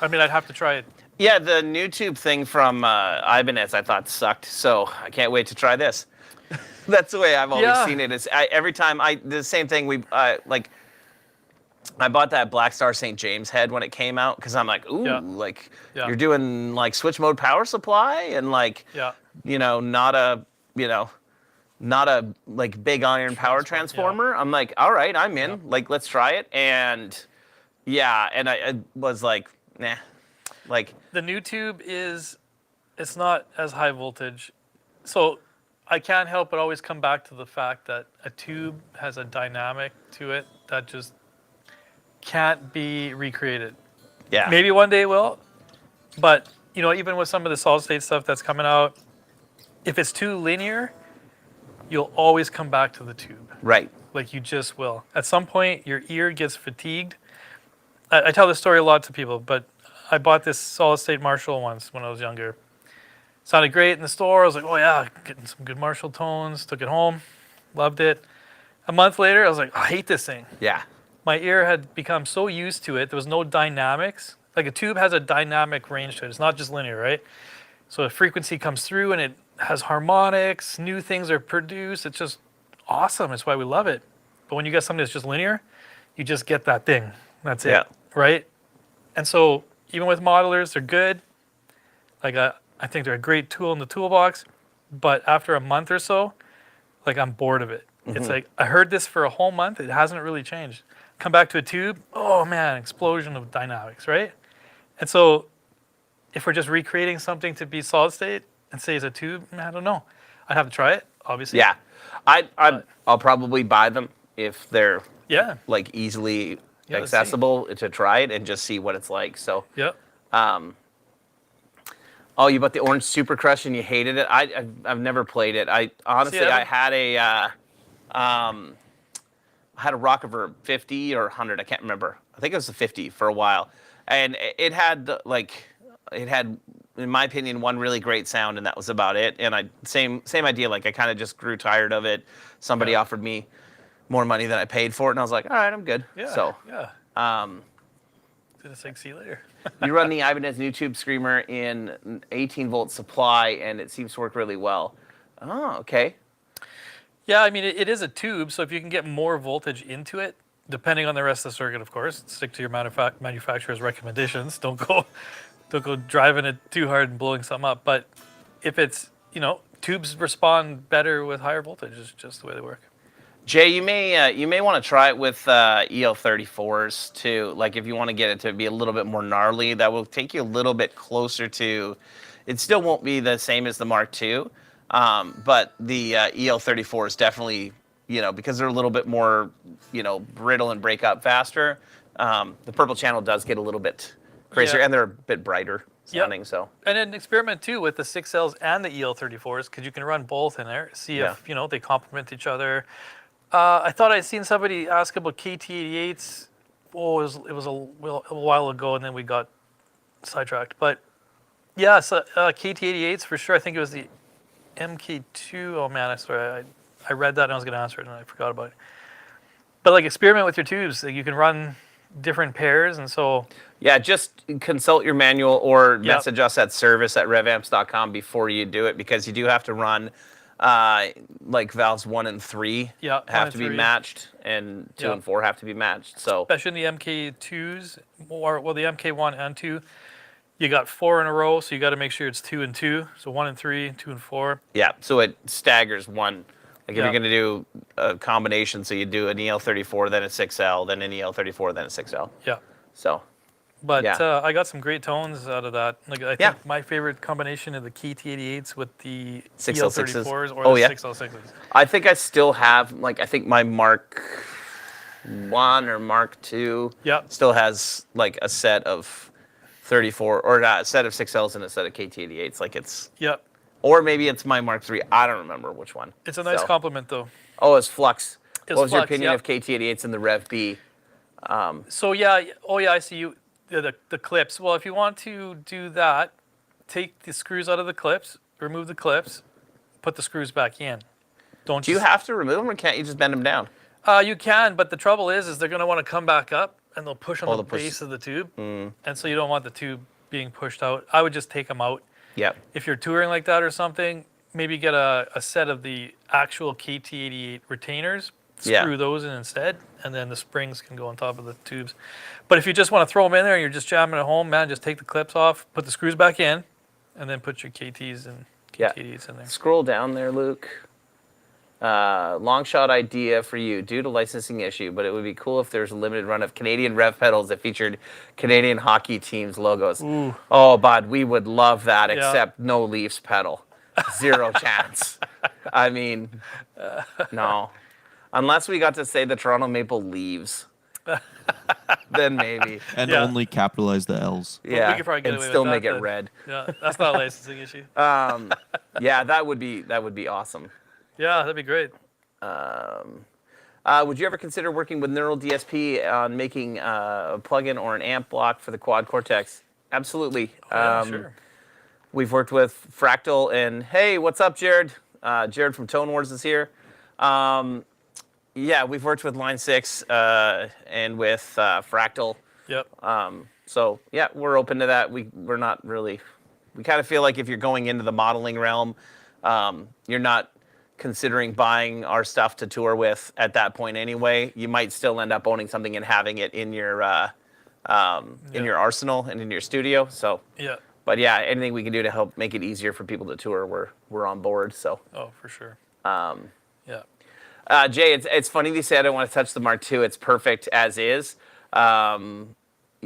I mean, I'd have to try it. Yeah, the new tube thing from Ibanez I thought sucked, so I can't wait to try this. That's the way I've always seen it. It's every time the same thing. Like I bought that Black Star St. James head when it came out because I'm like, ooh, you're doing like switch mode power supply and like not a like big iron power transformer. I'm like, all right, I'm in. Like, let's try it. And and I was like, nah. Like the new tube it's not as high voltage. So I can't help but always come back to the fact that a tube has a dynamic to it that just can't be recreated. Yeah. Maybe one day it will, but even with some of the solid state stuff that's coming out, if it's too linear, you'll always come back to the tube. Right. Like you just will. At some point, your ear gets fatigued. I tell this story a lot to people, but I bought this solid state Marshall once when I was younger. Sounded great in the store. I was like, oh yeah, getting some good Marshall tones. Took it home, loved it. A month later, I was like, I hate this thing. Yeah. My ear had become so used to it. There was no dynamics. Like a tube has a dynamic range to it. It's not just linear, right? So a frequency comes through and it has harmonics. New things are produced. It's just awesome. It's why we love it. But when you get something that's just linear, you just get that thing. That's it, right? And so even with modelers, they're good. Like I think they're a great tool in the toolbox. But after a month or so, like I'm bored of it. Mm-hmm. It's like I heard this for a whole month. It hasn't really changed. Come back to a tube. Oh man, explosion of dynamics, right? And so if we're just recreating something to be solid state and say it's a tube, I don't know. I'd have to try it, obviously. Yeah. I'll probably buy them if they're like easily accessible to try it and just see what it's like. So oh, you bought the Orange Super Crush and you hated it? I've never played it. I honestly I had a Rockever 50 or 100, I can't remember. I think it was the 50 for a while. And it had in my opinion one really great sound and that was about it. And same idea, like I kind of just grew tired of it. Somebody offered me more money than I paid for it and I was like, all right, I'm good. So it's like, see you later. You run the Ibanez new tube screamer in 18 volt supply and it seems to work really well. Oh, okay. Yeah, I mean, it is a tube, so if you can get more voltage into it, depending on the rest of the circuit, of course, stick to your manufacturer's recommendations. Don't go driving it too hard and blowing something up. But if it's, tubes respond better with higher voltage. It's just the way they work. Jay, you may want to try it with EL34s too. Like if you want to get it to be a little bit more gnarly, that will take you a little bit closer to. It still won't be the same as the Mark II. But the EL34 is definitely, because they're a little bit more, brittle and break up faster. The purple channel does get a little bit crazier, and they're a bit brighter sounding. So. And then experiment too with the 6Ls and the EL34s because you can run both in there. See if they complement each other. I thought I'd seen somebody ask about KT88s. Oh, it was a while ago, and then we got sidetracked. But yeah, so KT88s for sure. I think it was the MK2. Oh man, I read that and I was going to answer it and I forgot about it. But like experiment with your tubes. Like you can run different pairs and so. Yeah, just consult your manual or message us at service@revamps.com before you do it because you do have to run like valves 1 and 3 have to be matched and 2 and 4 have to be matched. So especially in the MK2s or the MK1 and 2. You got 4 in a row, so you got to make sure it's 2 and 2. So 1 and 3, 2 and 4. Yeah, so it staggers one Like if Yeah. you're going to do a combination, so you do an EL34, then a 6L, then an EL34, then a 6L. Yeah. So, But Yeah. I got some great tones out of that. Like I Yeah. think my favorite combination of the KT88s with the 6L6s. EL34s or Oh, the yeah. 6L6s. I think I still have, like, I think my Mark 1 or Mark 2 Yeah. still has, like, a set of 34, or a set of 6Ls and a set of KT88s. Like, it's, Yeah. or maybe it's my Mark 3. I don't remember which one. It's a nice So- compliment though. Oh, it's Flux. It's What was your Flux, opinion yeah. of KT88s and the Revv B? So yeah, oh yeah, I see you. The clips. Well, if you want to do that, take the screws out of the clips, remove the clips, put the screws back in. Don't Do you have to remove them, or can't you just bend them down? You can, but the trouble is they're going to want to come back up and they'll push on the they'll push- base of the tube, and so you don't want the tube being pushed out. I would just take them out. Yeah. If you're touring like that or something, maybe get a set of the actual KT88 retainers, Yeah. screw those in instead, and then the springs can go on top of the tubes. But if you just want to throw them in there and you're just jamming at home, man, just take the clips off, put the screws back in, and then put your KTs and Yeah. KT88s in there. Scroll down there, Luke. Long shot idea for you due to licensing issue, but it would be cool if there's a limited run of Canadian Revv pedals that featured Canadian hockey teams logos. Ooh. Oh, bud, we would love that, Yeah. except no Leafs pedal. Zero chance. I mean, no. Unless we got to say the Toronto Maple Leaves. Then maybe. And Yeah. only capitalize the L's. Yeah, could probably get and away with still that make it then. red. Yeah, that's not a licensing issue. Yeah, that would be awesome. Yeah, that'd be great. Would you ever consider working with Neural DSP on making a plugin or an amp block for the Quad Cortex? Absolutely. Yeah, sure. We've worked with Fractal, and hey, what's up, Jared? Jared from Tone Wars is here. Yeah, we've worked with Line 6 and with Fractal. Yep. So yeah, we're open to that. We're not really. We kind of feel like if you're going into the modeling realm, you're not considering buying our stuff to tour with at that point anyway. You might still end up owning something and having it in your your arsenal and in your studio. So, Yeah. but yeah, anything we can do to help make it easier for people to tour, we're on board. So, Oh, for sure. Yeah. Jay, it's funny you say I don't want to touch the Mark II. It's perfect as is.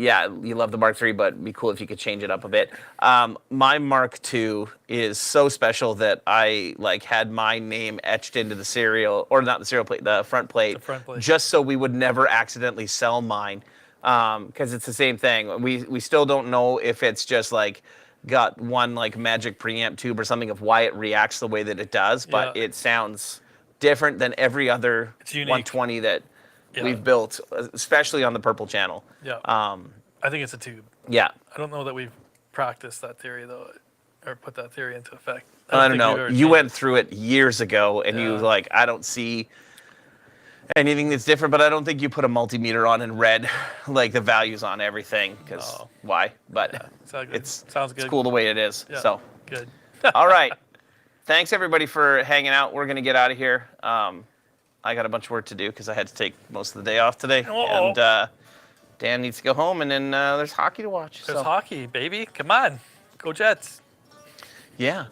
Yeah, you love the Mark III, but it'd be cool if you could change it up a bit. My Mark II is so special that I had my name etched into the serial, or not the serial plate, the front plate, The front plate. just so we would never accidentally sell mine, because it's the same thing. We still don't know if it's just got one magic preamp tube or something of why it reacts the way that it does, but Yeah. it sounds different than every other It's unique. 120 that Yeah. we've built, especially on the Purple channel. Yeah. I think it's a tube. Yeah. I don't know that we've practiced that theory though, or put that theory into effect. I don't think know. we've ever You changed went it. through it years ago, and you Yeah. I don't see anything that's different, but I don't think you put a multimeter on and read the values on everything, because No. why? But Sounds good. it's Sounds good. it's cool the way it is. Yeah. So, Good. all right. Thanks everybody for hanging out. We're gonna get out of here. I got a bunch of work to do because I had to take most of the day off today, Uh-oh. and Dan needs to go home, and then there's hockey to watch. There's so. hockey, baby. Come on. Go Jets. Yeah.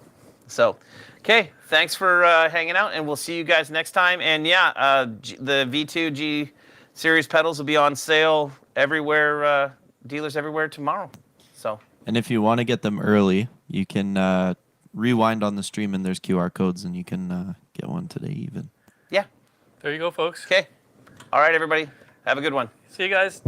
So, okay. Thanks for hanging out, and we'll see you guys next time. And yeah, the V2 G Series pedals will be on sale everywhere, dealers everywhere tomorrow. So, And if you want to get them early, you can rewind on the stream and there's QR codes and you can get one today even. yeah. There you go, folks. Okay. All right, everybody. Have a good one. See you guys.